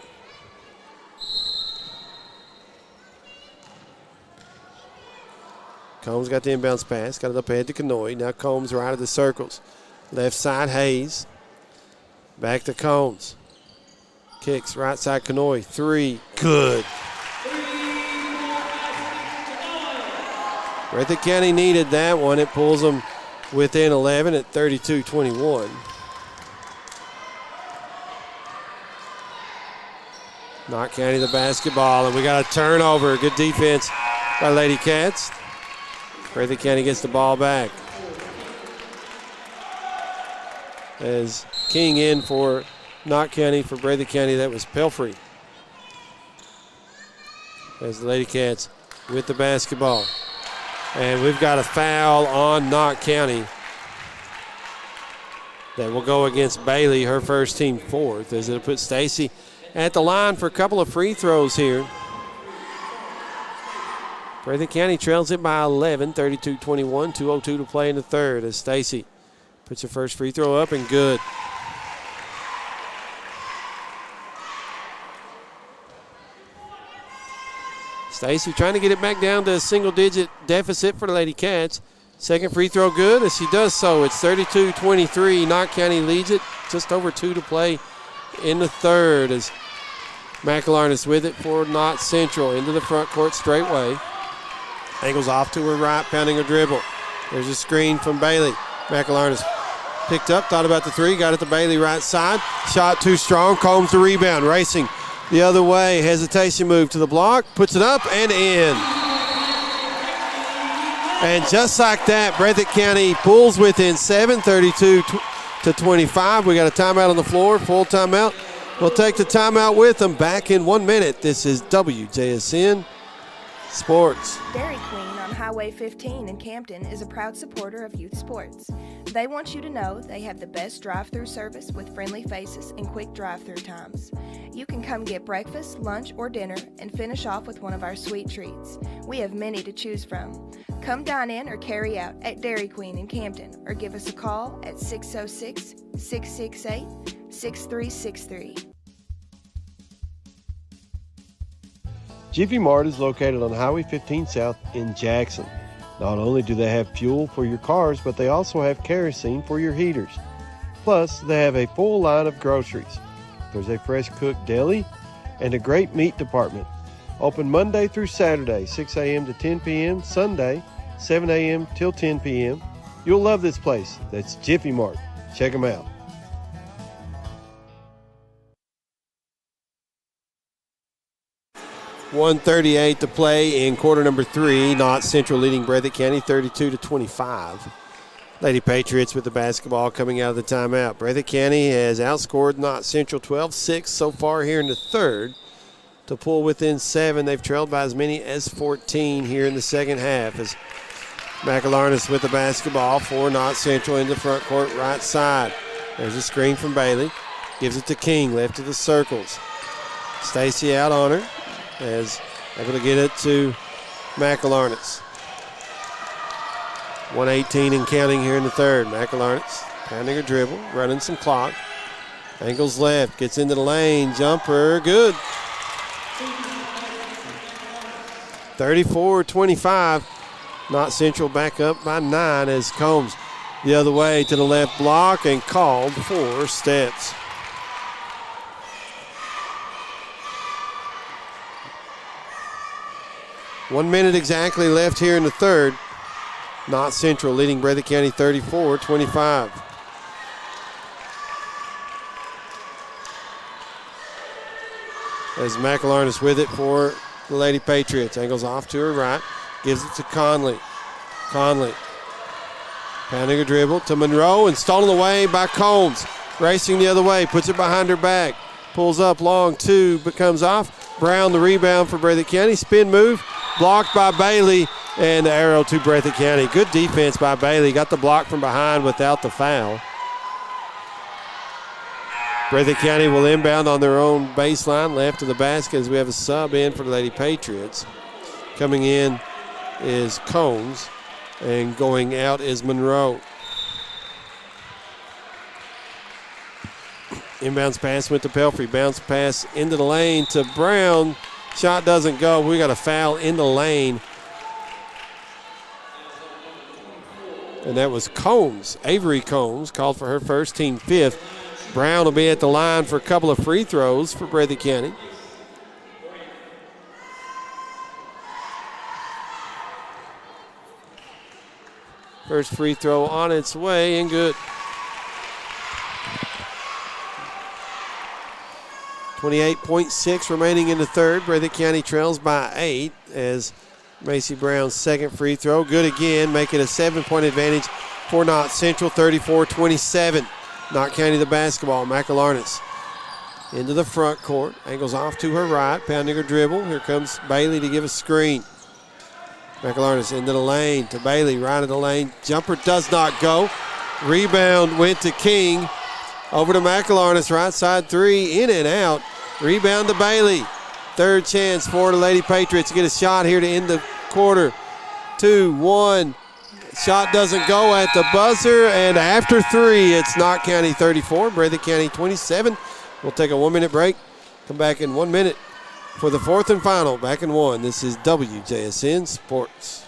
Combs got the inbounds pass, got it up ahead to Kanoy. Now Combs right of the circles. Left side, Hayes. Back to Combs. Kicks right side, Kanoy. Three, good. Breathitt County needed that one. It pulls them within 11 at 32-21. Knott County the basketball, and we got a turnover. Good defense by Lady Cats. Breathitt County gets the ball back. As King in for Knott County, for Breathitt County, that was Pelfrey. As the Lady Cats with the basketball. And we've got a foul on Knott County that will go against Bailey, her first, team fourth, as it'll put Stacy at the line for a couple of free throws here. Breathitt County trails it by 11, 32-21, 2:02 to play in the third as Stacy puts her first free throw up and good. Stacy trying to get it back down to a single-digit deficit for the Lady Cats. Second free throw good as she does so. It's 32-23. Knott County leads it. Just over 2 to play in the third as McElarnis with it for Knott Central into the front court straightway. Angles off to her right, pounding her dribble. There's a screen from Bailey. McElarnis picked up, thought about the three, got it to Bailey right side. Shot too strong, Combs the rebound, racing the other way. Hesitation move to the block, puts it up and in. And just like that, Breathitt County pulls within 7, 32-25. We got a timeout on the floor, full timeout. We'll take the timeout with them. Back in 1 minute. This is WJSN Sports. Dairy Queen on Highway 15 in Campton is a proud supporter of youth sports. They want you to know they have the best drive-through service with friendly faces and quick drive-through times. You can come get breakfast, lunch, or dinner and finish off with one of our sweet treats. We have many to choose from. Come dine in or carry out at Dairy Queen in Campton or give us a call at 606-668-6363. Jiffy Mart is located on Highway 15 South in Jackson. Not only do they have fuel for your cars, but they also have kerosene for your heaters. Plus, they have a full line of groceries. There's a fresh cooked deli and a great meat department. Open Monday through Saturday, 6 a.m. to 10 p.m., Sunday, 7 a.m. till 10 p.m. You'll love this place. That's Jiffy Mart. Check them out. .138 to play in quarter number 3. Knott Central leading Breathitt County 32-25. Lady Patriots with the basketball coming out of the timeout. Breathitt County has outscored Knott Central 12-6 so far here in the third. To pull within 7, they've trailed by as many as 14 here in the second half. As McElarnis with the basketball for Knott Central in the front court right side. There's a screen from Bailey. Gives it to King, left of the circles. Stacy out on her. As able to get it to McElarnis. 1:18 and counting here in the third. McElarnis pounding her dribble, running some clock. Angles left, gets into the lane, jumper, good. 34-25. Knott Central back up by 9 as Combs the other way to the left block and called for steps. 1 minute exactly left here in the third. Knott Central leading Breathitt County 34-25. As McElharnis with it for the Lady Patriots. Angles off to her right. Gives it to Conley. Conley pounding a dribble to Monroe and stolen away by Combs. Racing the other way. Puts it behind her back. Pulls up long two, but comes off. Brown the rebound for Breathitt County. Spin move. Blocked by Bailey. And the arrow to Breathitt County. Good defense by Bailey. Got the block from behind without the foul. Breathitt County will inbound on their own baseline, left of the basket as we have a sub in for the Lady Patriots. Coming in is Combs, and going out is Monroe. Inbounds pass went to Pelfrey. Bounce pass into the lane to Brown. Shot doesn't go. We got a foul in the lane. And that was Combs. Avery Combs called for her first, team fifth. Brown will be at the line for a couple of free throws for Breathitt County. First free throw on its way and good. 28.6 remaining in the third. Breathitt County trails by 8 as Macy Brown's second free throw. Good again, making a 7-point advantage for Knott Central, 34-27. Knott County the basketball. McElharnis into the front court. Angles off to her right, pounding her dribble. Here comes Bailey to give a screen. McElharnis into the lane to Bailey, right of the lane. Jumper does not go. Rebound went to King. Over to McElharnis, right side three, in and out. Rebound to Bailey. Third chance for the Lady Patriots to get a shot here to end the quarter. 2-1. Shot doesn't go at the buzzer, and after three, it's Knott County 34, Breathitt County 27. We'll take a 1 minute break. Come back in 1 minute for the fourth and final. Back in one. This is WJSN Sports.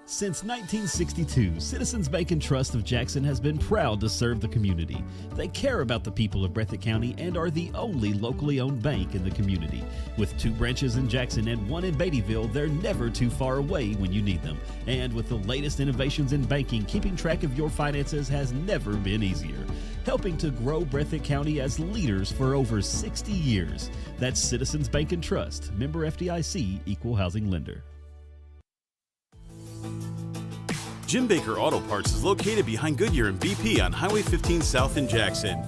Since 1962, Citizens Bank and Trust of Jackson has been proud to serve the community. They care about the people of Breathitt County and are the only locally owned bank in the community. With 2 branches in Jackson and 1 in Beattyville, they're never too far away when you need them. And with the latest innovations in banking, keeping track of your finances has never been easier. Helping to grow Breathitt County as leaders for over 60 years. That's Citizens Bank and Trust, member FDIC, equal housing lender. Jim Baker Auto Parts is located behind Goodyear and BP on Highway 15 South in Jackson.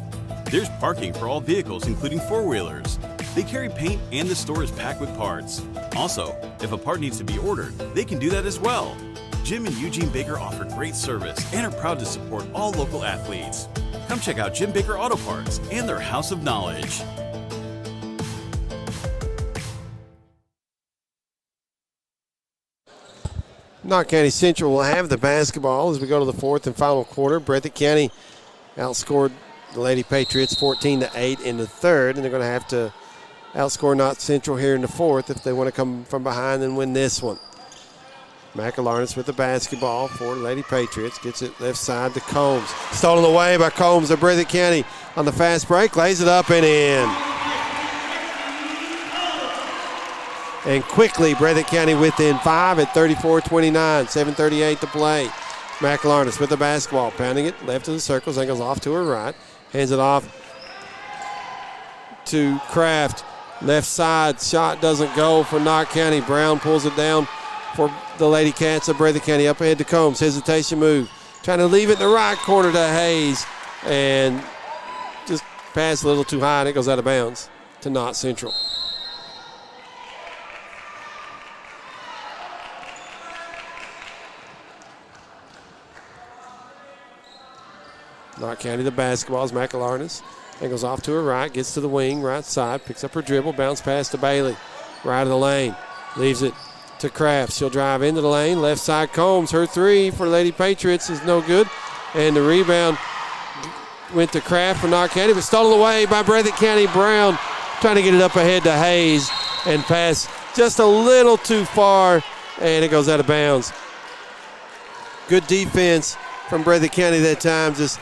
There's parking for all vehicles, including four-wheelers. They carry paint and the store is packed with parts. Also, if a part needs to be ordered, they can do that as well. Jim and Eugene Baker offer great service and are proud to support all local athletes. Come check out Jim Baker Auto Parts and their House of Knowledge. Knott County Central will have the basketball as we go to the fourth and final quarter. Breathitt County outscored the Lady Patriots 14-8 in the third, and they're going to have to outscore Knott Central here in the fourth if they want to come from behind and win this one. McElharnis with the basketball for the Lady Patriots. Gets it left side to Combs. Stolen away by Combs of Breathitt County on the fast break. Lays it up and in. And quickly, Breathitt County within 5 at 34-29, 7:38 to play. McElharnis with the basketball, pounding it left of the circles, angles off to her right, hands it off to Kraft. Left side, shot doesn't go for Knott County. Brown pulls it down for the Lady Cats of Breathitt County. Up ahead to Combs, hesitation move. Trying to leave it in the right corner to Hayes, and just pass a little too high, and it goes out of bounds to Knott Central. Knott County the basketball is McElharnis. Angles off to her right, gets to the wing, right side, picks up her dribble, bounce pass to Bailey. Right of the lane, leaves it to Kraft. She'll drive into the lane, left side Combs. Her three for Lady Patriots is no good. And the rebound went to Kraft for Knott County, but stolen away by Breathitt County. Brown trying to get it up ahead to Hayes and pass just a little too far, and it goes out of bounds. Good defense from Breathitt County that time, just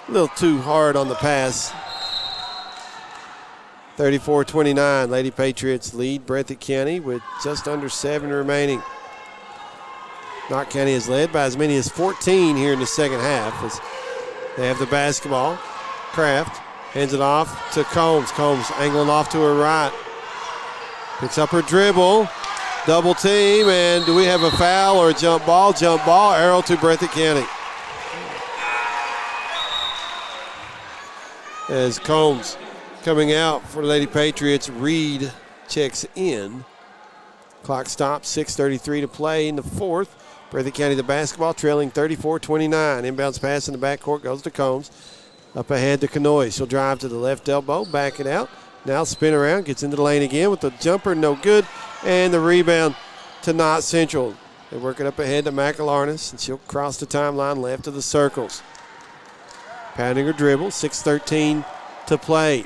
a little too hard on the pass. 34-29. Lady Patriots lead Breathitt County with just under 7 remaining. Knott County is led by as many as 14 here in the second half as they have the basketball. Kraft hands it off to Combs. Combs angling off to her right. Picks up her dribble. Double team, and do we have a foul or a jump ball? Jump ball, arrow to Breathitt County. As Combs coming out for the Lady Patriots, Reed checks in. Clock stops, 6:33 to play in the fourth. Breathitt County the basketball, trailing 34-29. Inbounds pass in the backcourt goes to Combs. Up ahead to Kanoy. She'll drive to the left elbow, back it out. Now spin around, gets into the lane again with the jumper, no good. And the rebound to Knott Central. They work it up ahead to McElarnis, and she'll cross the timeline left of the circles. Pounding her dribble, 6:13 to play.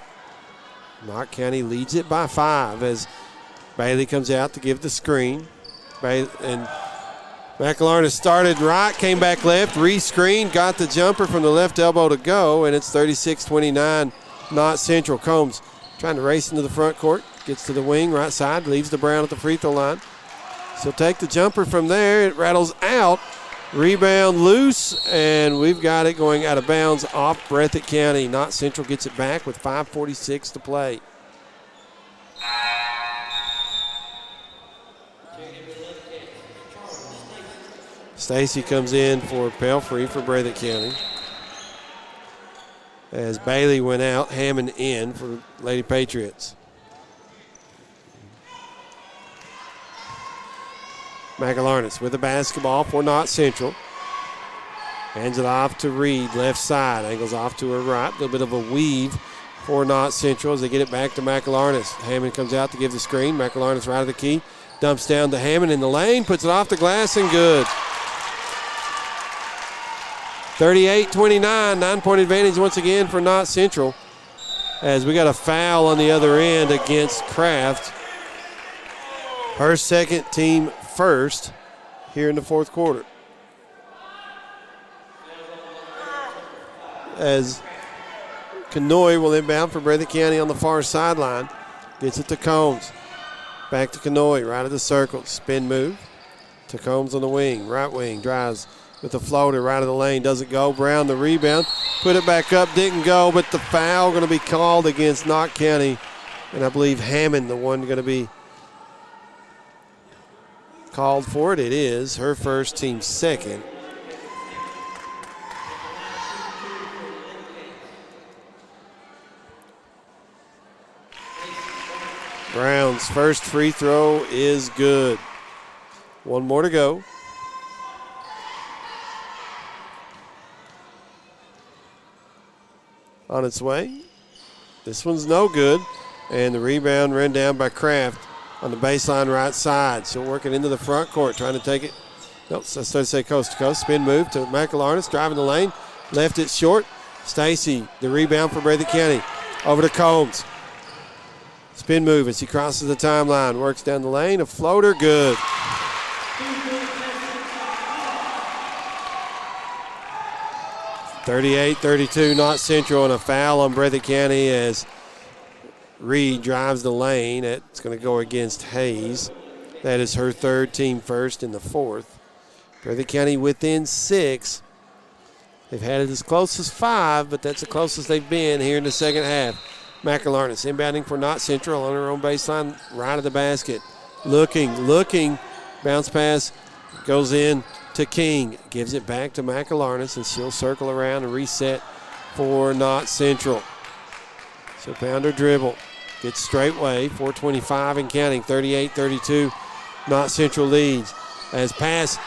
Knott County leads it by 5 as Bailey comes out to give the screen. And McElarnis started right, came back left, re-screened, got the jumper from the left elbow to go, and it's 36-29, Knott Central. Combs trying to race into the front court, gets to the wing, right side, leaves the Brown at the free throw line. She'll take the jumper from there. It rattles out. Rebound loose, and we've got it going out of bounds off Breathitt County. Knott Central gets it back with 5:46 to play. Stacy comes in for Pelfrey for Breathitt County. As Bailey went out, Hammond in for Lady Patriots. McElarnis with the basketball for Knott Central. Hands it off to Reed, left side. Angles off to her right. A little bit of a weave for Knott Central as they get it back to McElarnis. Hammond comes out to give the screen. McElarnis right of the key. Dumps down to Hammond in the lane. Puts it off the glass and good. 38-29, 9-point advantage once again for Knott Central as we got a foul on the other end against Kraft. Her second, team first here in the fourth quarter. As Kanoy will inbound for Breathitt County on the far sideline. Gets it to Combs. Back to Kanoy, right of the circle. Spin move to Combs on the wing. Right wing, drives with the floater right of the lane. Doesn't go. Brown the rebound. Put it back up. Didn't go, but the foul going to be called against Knott County. And I believe Hammond, the one going to be called for it. It is her first, team second. Brown's first free throw is good. One more to go. On its way. This one's no good. And the rebound ran down by Kraft on the baseline right side. She'll work it into the front court, trying to take it. Nope, so I started to say coast to coast. Spin move to McElarnis, driving the lane. Left it short. Stacy, the rebound for Breathitt County. Over to Combs. Spin move as he crosses the timeline. Works down the lane. A floater, good. (38-32) Knott Central, and a foul on Breathitt County as Reed drives the lane. It's going to go against Hayes. That is her third, team first in the fourth. Breathitt County within 6. They've had it as close as 5, but that's the closest they've been here in the second half. McElarnis inbounding for Knott Central on her own baseline, right of the basket. Looking. Bounce pass goes in to King. Gives it back to McElarnis, and she'll circle around and reset for Knott Central. So pound her dribble. Gets straight way. 4:25 and counting. 38-32. Knott Central leads. As pass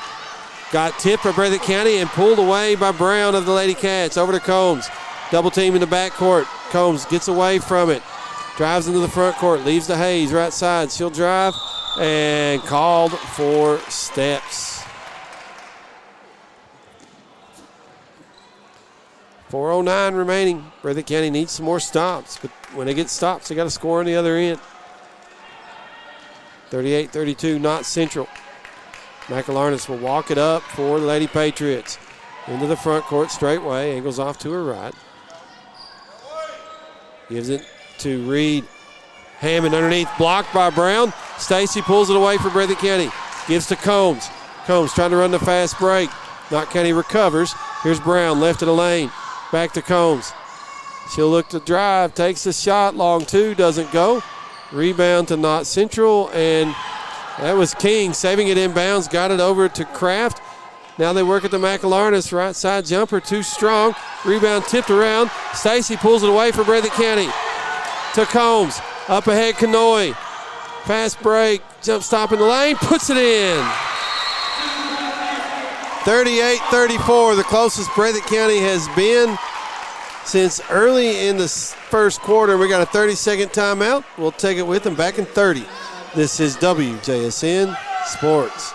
got tipped by Breathitt County and pulled away by Brown of the Lady Cats. Over to Combs. Double team in the backcourt. Combs gets away from it. Drives into the front court. Leaves to Hayes right side. She'll drive and called for steps. 4:09 remaining. Breathitt County needs some more stops, but when they get stops, they got to score on the other end. 38-32, Knott Central. McElarnis will walk it up for the Lady Patriots. Into the front court straight way. Angles off to her right. Gives it to Reed. Hammond underneath, blocked by Brown. Stacy pulls it away for Breathitt County. Gives to Combs. Combs trying to run the fast break. Knott County recovers. Here's Brown, left of the lane. Back to Combs. She'll look to drive, takes the shot, long two, doesn't go. Rebound to Knott Central, and that was King saving it inbounds, got it over to Kraft. Now they work at the McElharnis, right side jumper, too strong. Rebound tipped around. Stacy pulls it away for Breathitt County. To Combs, up ahead Kanoy. Fast break, jump stop in the lane, puts it in. 38-34, the closest Breathitt County has been since early in the first quarter. We got a 30-second timeout. We'll take it with them back in 30. This is WJSN Sports.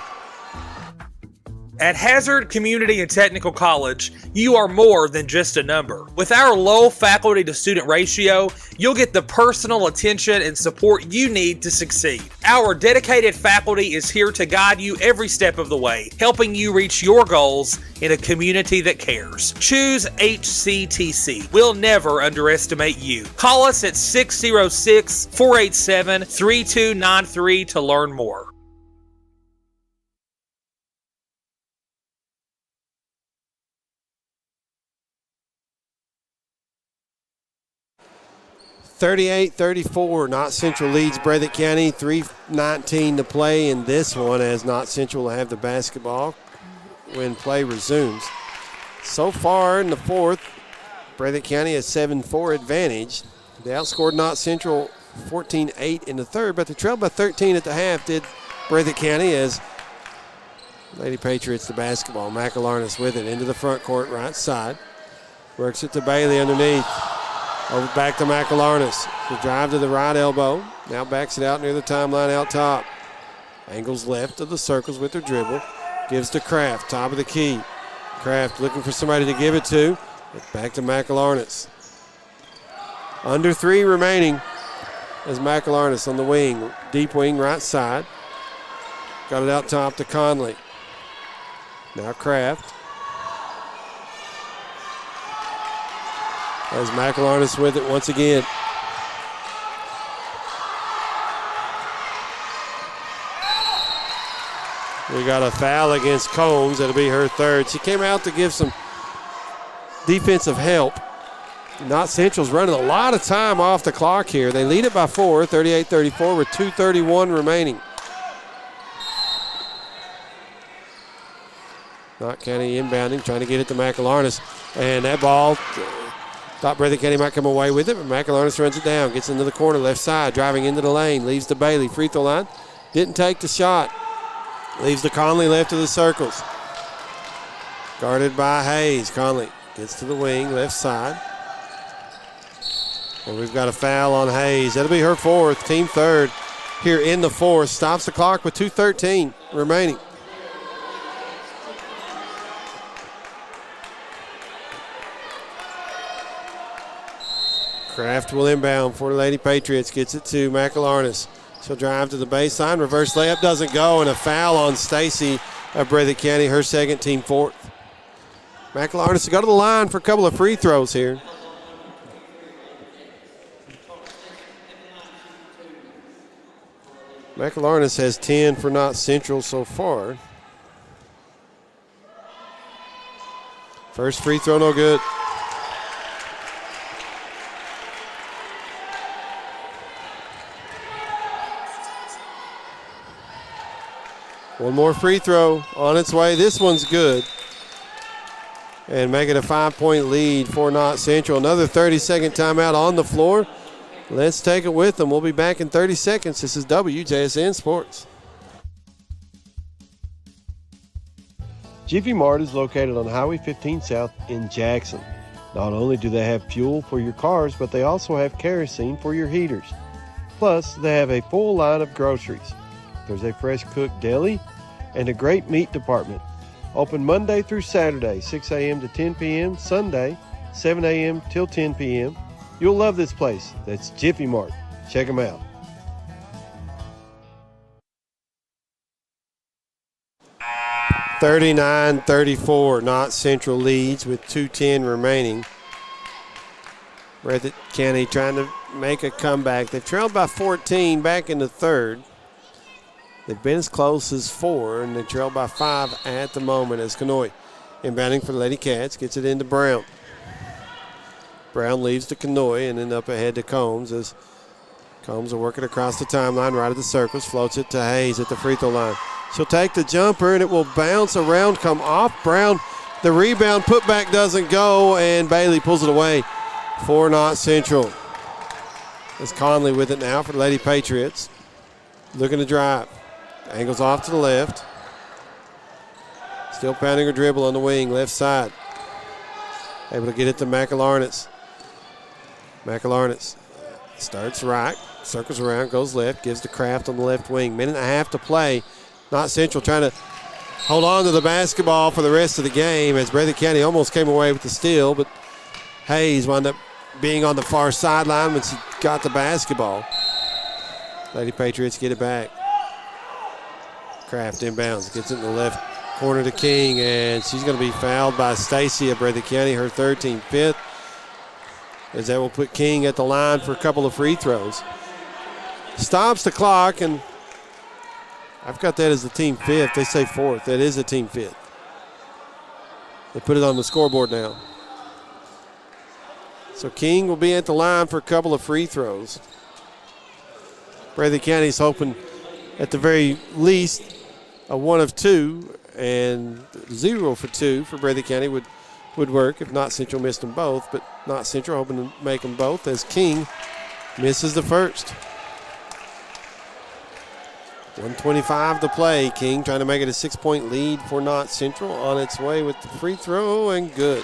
At Hazard Community and Technical College, you are more than just a number. With our low faculty to student ratio, you'll get the personal attention and support you need to succeed. Our dedicated faculty is here to guide you every step of the way, helping you reach your goals in a community that cares. Choose HCTC. We'll never underestimate you. Call us at 606-487-3293 to learn more. Knott Central leads Breathitt County. 3:19 to play in this one as Knott Central will have the basketball when play resumes. So far in the fourth, Breathitt County has 7-4 advantage. They outscored Knott Central 14-8 in the third, but they trailed by 13 at the half did Breathitt County as Lady Patriots the basketball. McElharnis with it into the front court right side. Works it to Bailey underneath. Over back to McElharnis. The drive to the right elbow. Now backs it out near the timeline out top. Angles left of the circles with her dribble. Gives to Kraft, top of the key. Kraft looking for somebody to give it to. Back to McElharnis. Under 3 remaining as McElharnis on the wing. Deep wing right side. Got it out top to Conley. Now Kraft. As McElharnis with it once again. We got a foul against Combs. That'll be her third. She came out to give some defensive help. Knott Central's running a lot of time off the clock here. They lead it by 4, 38-34 with 2:31 remaining. Knott County inbounding, trying to get it to McElharnis. And that ball... Thought Breathitt County might come away with it, but McElharnis runs it down, gets into the corner, left side, driving into the lane, leaves to Bailey, free throw line. Didn't take the shot. Leaves to Conley left of the circles. Guarded by Hayes. Conley gets to the wing, left side. And we've got a foul on Hayes. That'll be her fourth, team third here in the fourth. Stops the clock with 2:13 remaining. Kraft will inbound for the Lady Patriots. Gets it to McElharnis. She'll drive to the baseline. Reverse layup doesn't go, and a foul on Stacy of Breathitt County, her second, team fourth. McElharnis will go to the line for a couple of free throws here. McElharnis has 10 for Knott Central so far. First free throw, no good. One more free throw on its way. This one's good. And make it a 5-point lead for Knott Central. Another 30-second timeout on the floor. Let's take it with them. We'll be back in 30 seconds. This is WJSN Sports. Jiffy Mart is located on Highway 15 South in Jackson. Not only do they have fuel for your cars, but they also have kerosene for your heaters. Plus, they have a full line of groceries. There's a fresh cooked deli and a great meat department. Open Monday through Saturday, 6 a.m. to 10 p.m., Sunday, 7 a.m. till 10 p.m. You'll love this place. That's Jiffy Mart. Check them out. (39-34), Knott Central leads with 2:10 remaining. Breathitt County trying to make a comeback. They've trailed by 14 back in the third. They've been as close as 4, and they trail by 5 at the moment as Knott inbounding for the Lady Cats, gets it into Brown. Brown leaves to Knott and then up ahead to Combs as Combs will work it across the timeline, right of the circles, floats it to Hayes at the free throw line. She'll take the jumper and it will bounce around, come off Brown. The rebound, putback doesn't go, and Bailey pulls it away for Knott Central. It's Conley with it now for the Lady Patriots. Looking to drive. Angles off to the left. Still pounding her dribble on the wing, left side. Able to get it to McElarnitz. McElarnitz starts right, circles around, goes left, gives to Kraft on the left wing. Minute and a half to play. Knott Central trying to hold on to the basketball for the rest of the game as Breathitt County almost came away with the steal, but Hayes wound up being on the far sideline when she got the basketball. Lady Patriots get it back. Kraft inbounds, gets it in the left corner to King, and she's going to be fouled by Stacy of Breathitt County, her third, team fifth, as that will put King at the line for a couple of free throws. Stops the clock, and I've got that as the team fifth. They say fourth. That is a team fifth. They put it on the scoreboard now. So King will be at the line for a couple of free throws. Breathitt County's hoping at the very least a 1 of 2, and 0 for 2 for Breathitt County would work if Knott Central missed them both, but Knott Central hoping to make them both as King misses the first. 1:25 to play. King trying to make it a 6-point lead for Knott Central, on its way with the free throw, and good.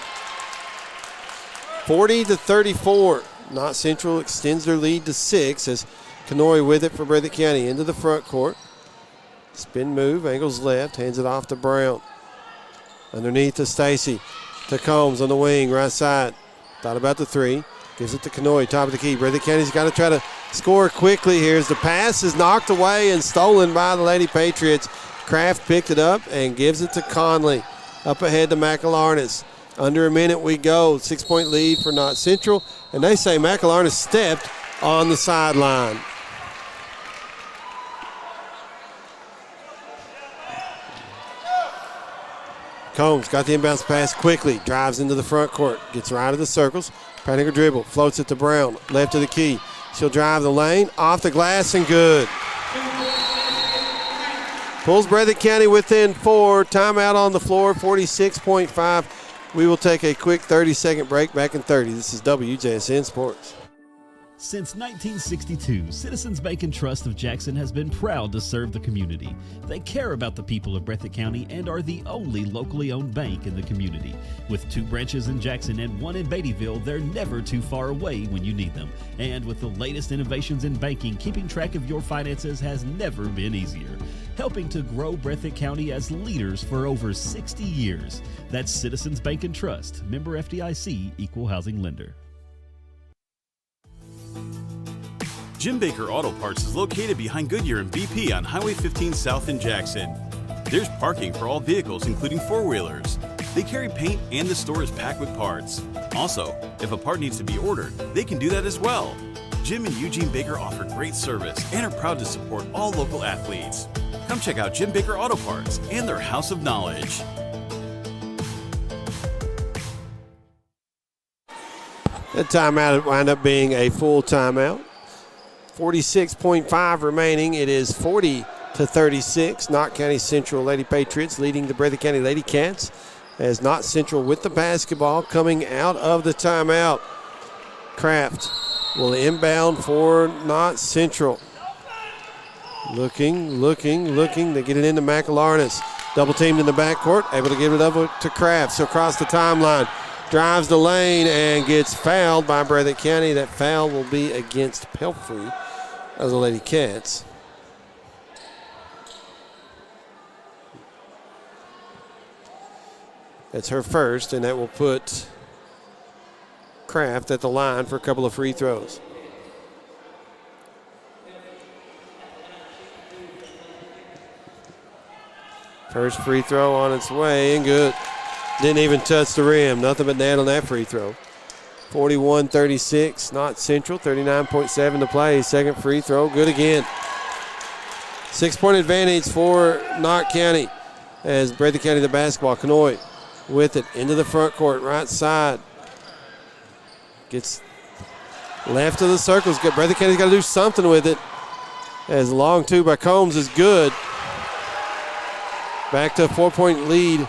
40-34. Knott Central extends their lead to 6 as Knott with it for Breathitt County into the front court. Spin move, angles left, hands it off to Brown. Underneath to Stacy, to Combs on the wing, right side. Thought about the 3, gives it to Knott, top of the key. Breathitt County's got to try to score quickly here as the pass is knocked away and stolen by the Lady Patriots. Kraft picked it up and gives it to Conley. Up ahead to McElarnitz. Under a minute we go. 6-point lead for Knott Central, and they say McElarnitz stepped on the sideline. Combs got the inbounds pass quickly, drives into the front court, gets right of the circles, pounding her dribble, floats it to Brown, left of the key. She'll drive the lane, off the glass, and good. Pulls Breathitt County within 4. Timeout on the floor, 46.5. We will take a quick 30-second break. Back in 30. This is WJSN Sports. Since 1962, Citizens Bank and Trust of Jackson has been proud to serve the community. They care about the people of Breathitt County and are the only locally owned bank in the community. With 2 branches in Jackson and 1 in Beattyville, they're never too far away when you need them. And with the latest innovations in banking, keeping track of your finances has never been easier. Helping to grow Breathitt County as leaders for over 60 years. That's Citizens Bank and Trust, member FDIC, equal housing lender. Jim Baker Auto Parts is located behind Goodyear and BP on Highway 15 South in Jackson. There's parking for all vehicles, including 4-wheelers. They carry paint and the store is packed with parts. Also, if a part needs to be ordered, they can do that as well. Jim and Eugene Baker offer great service and are proud to support all local athletes. Come check out Jim Baker Auto Parts and their House of Knowledge. That timeout wound up being a full timeout. 46.5 remaining. It is 40-36. Knott County Central Lady Patriots leading the Breathitt County Lady Cats as Knott Central with the basketball coming out of the timeout. Kraft will inbound for Knott Central. Looking. They get it into McElarnitz. Double teamed in the backcourt. Able to give it over to Kraft. So across the timeline. Drives the lane and gets fouled by Breathitt County. That foul will be against Pelfrey of the Lady Cats. That's her first, and that will put Kraft at the line for a couple of free throws. First free throw on its way, and good. Didn't even touch the rim. Nothing but net on that free throw. 41-36, Knott Central, 39.7 to play. Second free throw, good again. 6-point advantage for Knott County as Breathitt County the basketball. Knott with it into the front court, right side. Gets left of the circles. Breathitt County's got to do something with it. As long two by Combs is good. Back to a 4-point lead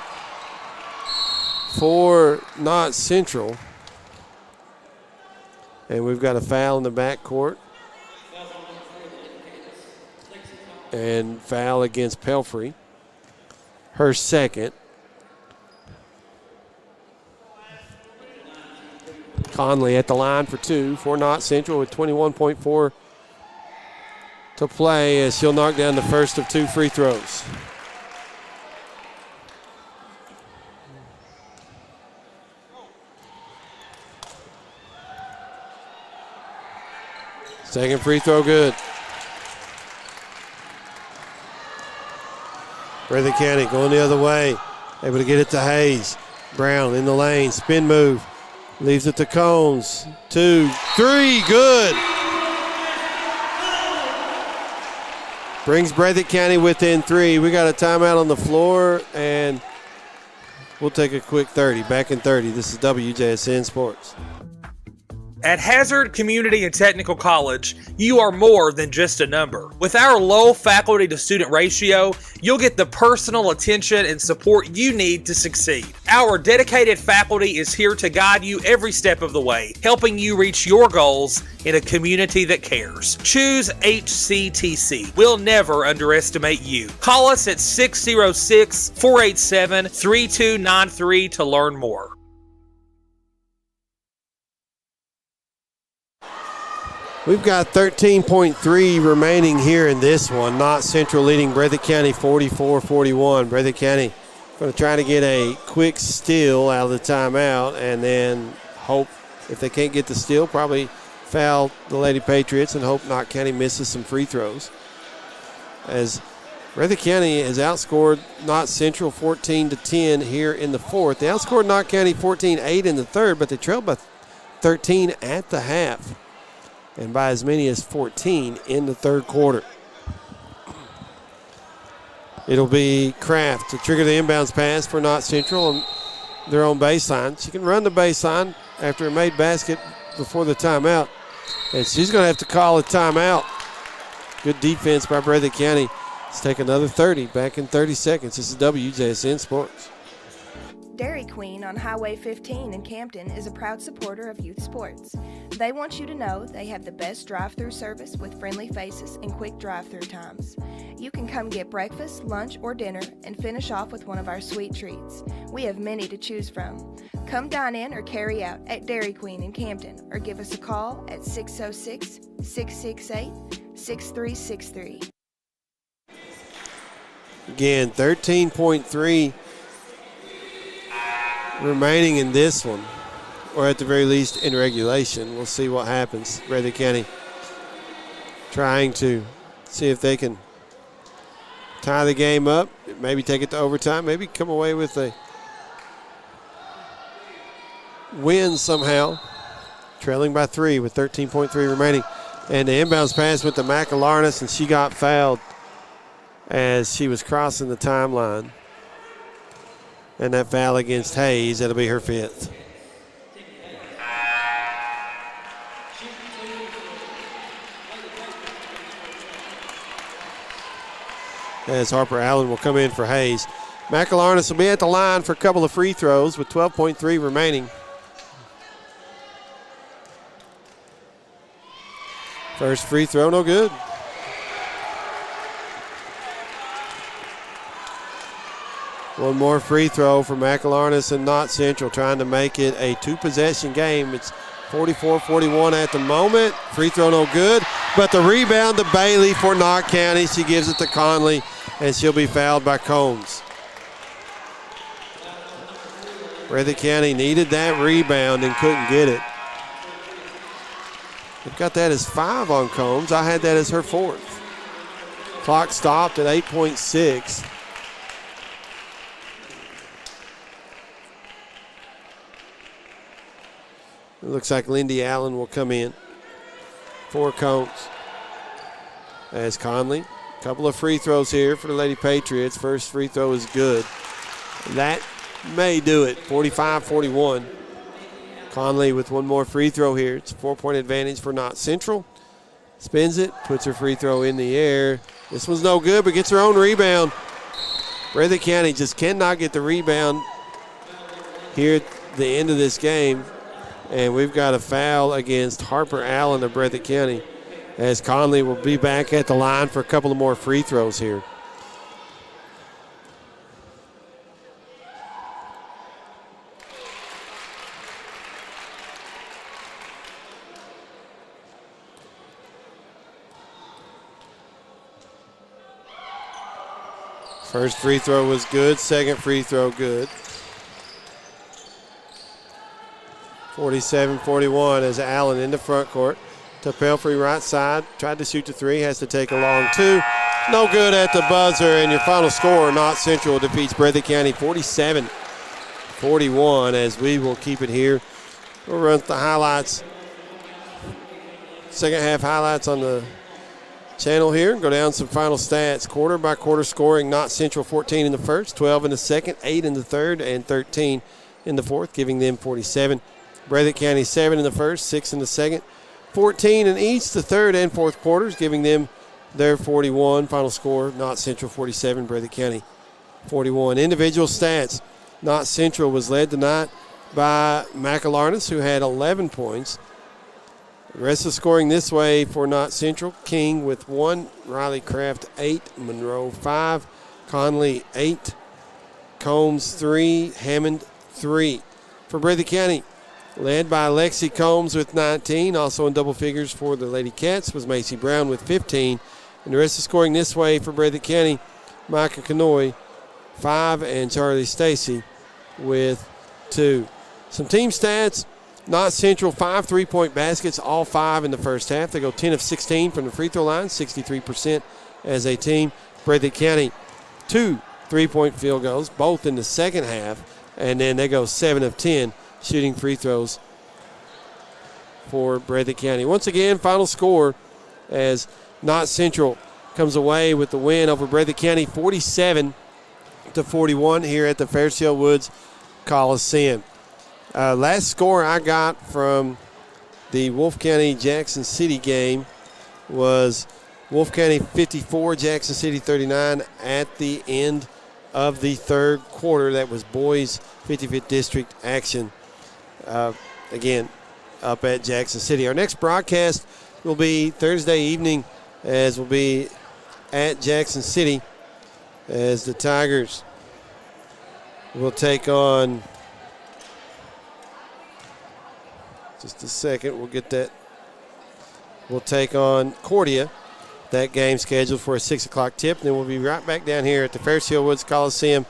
for Knott Central. And we've got a foul in the backcourt. And foul against Pelfrey. Her second. Conley at the line for two for Knott Central with 21.4 to play as she'll knock down the first of two free throws. Second free throw good. Breathitt County going the other way. Able to get it to Hayes. Brown in the lane. Spin move. Leaves it to Combs. 2, 3. Good. Brings Breathitt County within 3. We got a timeout on the floor, and we'll take a quick 30. Back in 30. This is WJSN Sports. At Hazard Community and Technical College, you are more than just a number. With our low faculty to student ratio, you'll get the personal attention and support you need to succeed. Our dedicated faculty is here to guide you every step of the way, helping you reach your goals in a community that cares. Choose HCTC. We'll never underestimate you. Call us at 606-487-3293 to learn more. We've got 13.3 remaining here in this one. Knott Central leading Breathitt County 44-41. Breathitt County going to try to get a quick steal out of the timeout and then hope, if they can't get the steal, probably foul the Lady Patriots and hope Knott County misses some free throws. As Breathitt County has outscored Knott Central 14-10 here in the fourth. They outscored Knott County 14-8 in the third, but they trailed by 13 at the half, and by as many as 14 in the third quarter. It'll be Kraft to trigger the inbounds pass for Knott Central on their own baseline. She can run the baseline after a made basket before the timeout, and she's going to have to call a timeout. Good defense by Breathitt County. Let's take another 30, back in 30 seconds. This is WJSN Sports. Dairy Queen on Highway 15 in Campton is a proud supporter of youth sports. They want you to know they have the best drive-through service with friendly faces and quick drive-through times. You can come get breakfast, lunch, or dinner and finish off with one of our sweet treats. We have many to choose from. Come dine in or carry out at Dairy Queen in Campton or give us a call at 606-668-6363. Again, 13.3 remaining in this one, or at the very least in regulation. We'll see what happens. Breathitt County trying to see if they can tie the game up, maybe take it to overtime, maybe come away with a win somehow. Trailing by 3 with 13.3 remaining. And the inbounds pass went to McElarnis, and she got fouled as she was crossing the timeline. And that foul against Hayes, that'll be her fifth. As Harper Allen will come in for Hayes. McElarnis will be at the line for a couple of free throws with 12.3 remaining. First free throw, no good. One more free throw for McElarnis and Knott Central, trying to make it a two-possession game. It's 44-41 at the moment. Free throw no good, but the rebound to Bailey for Knott County. She gives it to Conley, and she'll be fouled by Combs. Breathitt County needed that rebound and couldn't get it. They've got that as 5 on Combs. I had that as her 4th. Clock stopped at 8.6. It looks like Lindy Allen will come in for Combs. As Conley, a couple of free throws here for the Lady Patriots. First free throw is good. That may do it, 45-41. Conley with one more free throw here. It's a 4-point advantage for Knott Central. Spins it, puts her free throw in the air. This one's no good, but gets her own rebound. Breathitt County just cannot get the rebound here at the end of this game. And we've got a foul against Harper Allen of Breathitt County, as Conley will be back at the line for a couple of more free throws here. First free throw was good. Second free throw good. 47-41 as Allen in the front court. To Pelfrey right side. Tried to shoot the three. Has to take a long two. No good at the buzzer. And your final score, Knott Central defeats Breathitt County 47-41, as we will keep it here. We'll run the highlights. Second half highlights on the channel here. Go down some final stats. Quarter by quarter scoring. Knott Central 14 in the first, 12 in the second, 8 in the third, and 13 in the fourth, giving them 47. Breathitt County 7 in the first, 6 in the second, 14 in each the third and fourth quarters, giving them their 41. Final score, Knott Central 47, Breathitt County 41. Individual stats. Knott Central was led tonight by McAlarnis, who had 11 points. The rest of scoring this way for Knott Central: King with 1, Riley Kraft 8, Monroe 5, Conley 8, Combs 3, Hammond 3. For Breathitt County, led by Lexi Combs with 19, also in double figures for the Lady Cats was Macy Brown with 15. And the rest of scoring this way for Breathitt County: Micah Kanoy 5 and Charlie Stacy with 2. Some team stats. Knott Central 5 3-point baskets, all 5 in the first half. They go 10 of 16 from the free throw line, 63% as a team. Breathitt County 2 3-point field goals, both in the second half, and then they go 7 of 10 shooting free throws for Breathitt County. Once again, final score as Knott Central comes away with the win over Breathitt County 47-41 here at the Fairfield Woods Coliseum. Last score I got from the Wolfe County Jackson City game was Wolfe County 54, Jackson City 39 at the end of the third quarter. That was boys 55th District action. Again, up at Jackson City. Our next broadcast will be Thursday evening, as we'll be at Jackson City as the Tigers will take on, just a second, we'll get that. We'll take on Cordia. That game scheduled for a 6 o'clock tip. And then we'll be right back down here at the Fairfield Woods Coliseum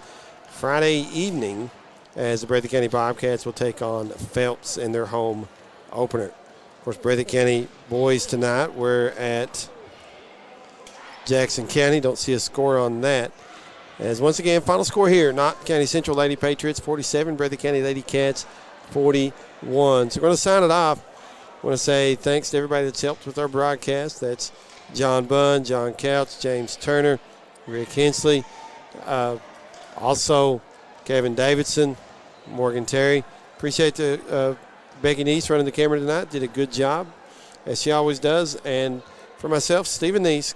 Friday evening as the Breathitt County Bobcats will take on Phelps in their home opener. Of course, Breathitt County boys tonight, we're at Jackson County. Don't see a score on that. As once again, final score here, Knott County Central Lady Patriots 47, Breathitt County Lady Cats 41. So we're going to sign it off. I want to say thanks to everybody that's helped with our broadcast. That's John Bunn, John Couch, James Turner, Rick Hensley, also Kevin Davidson, Morgan Terry. Appreciate the Becky Neese running the camera tonight. Did a good job, as she always does. And for myself, Stephen Neese.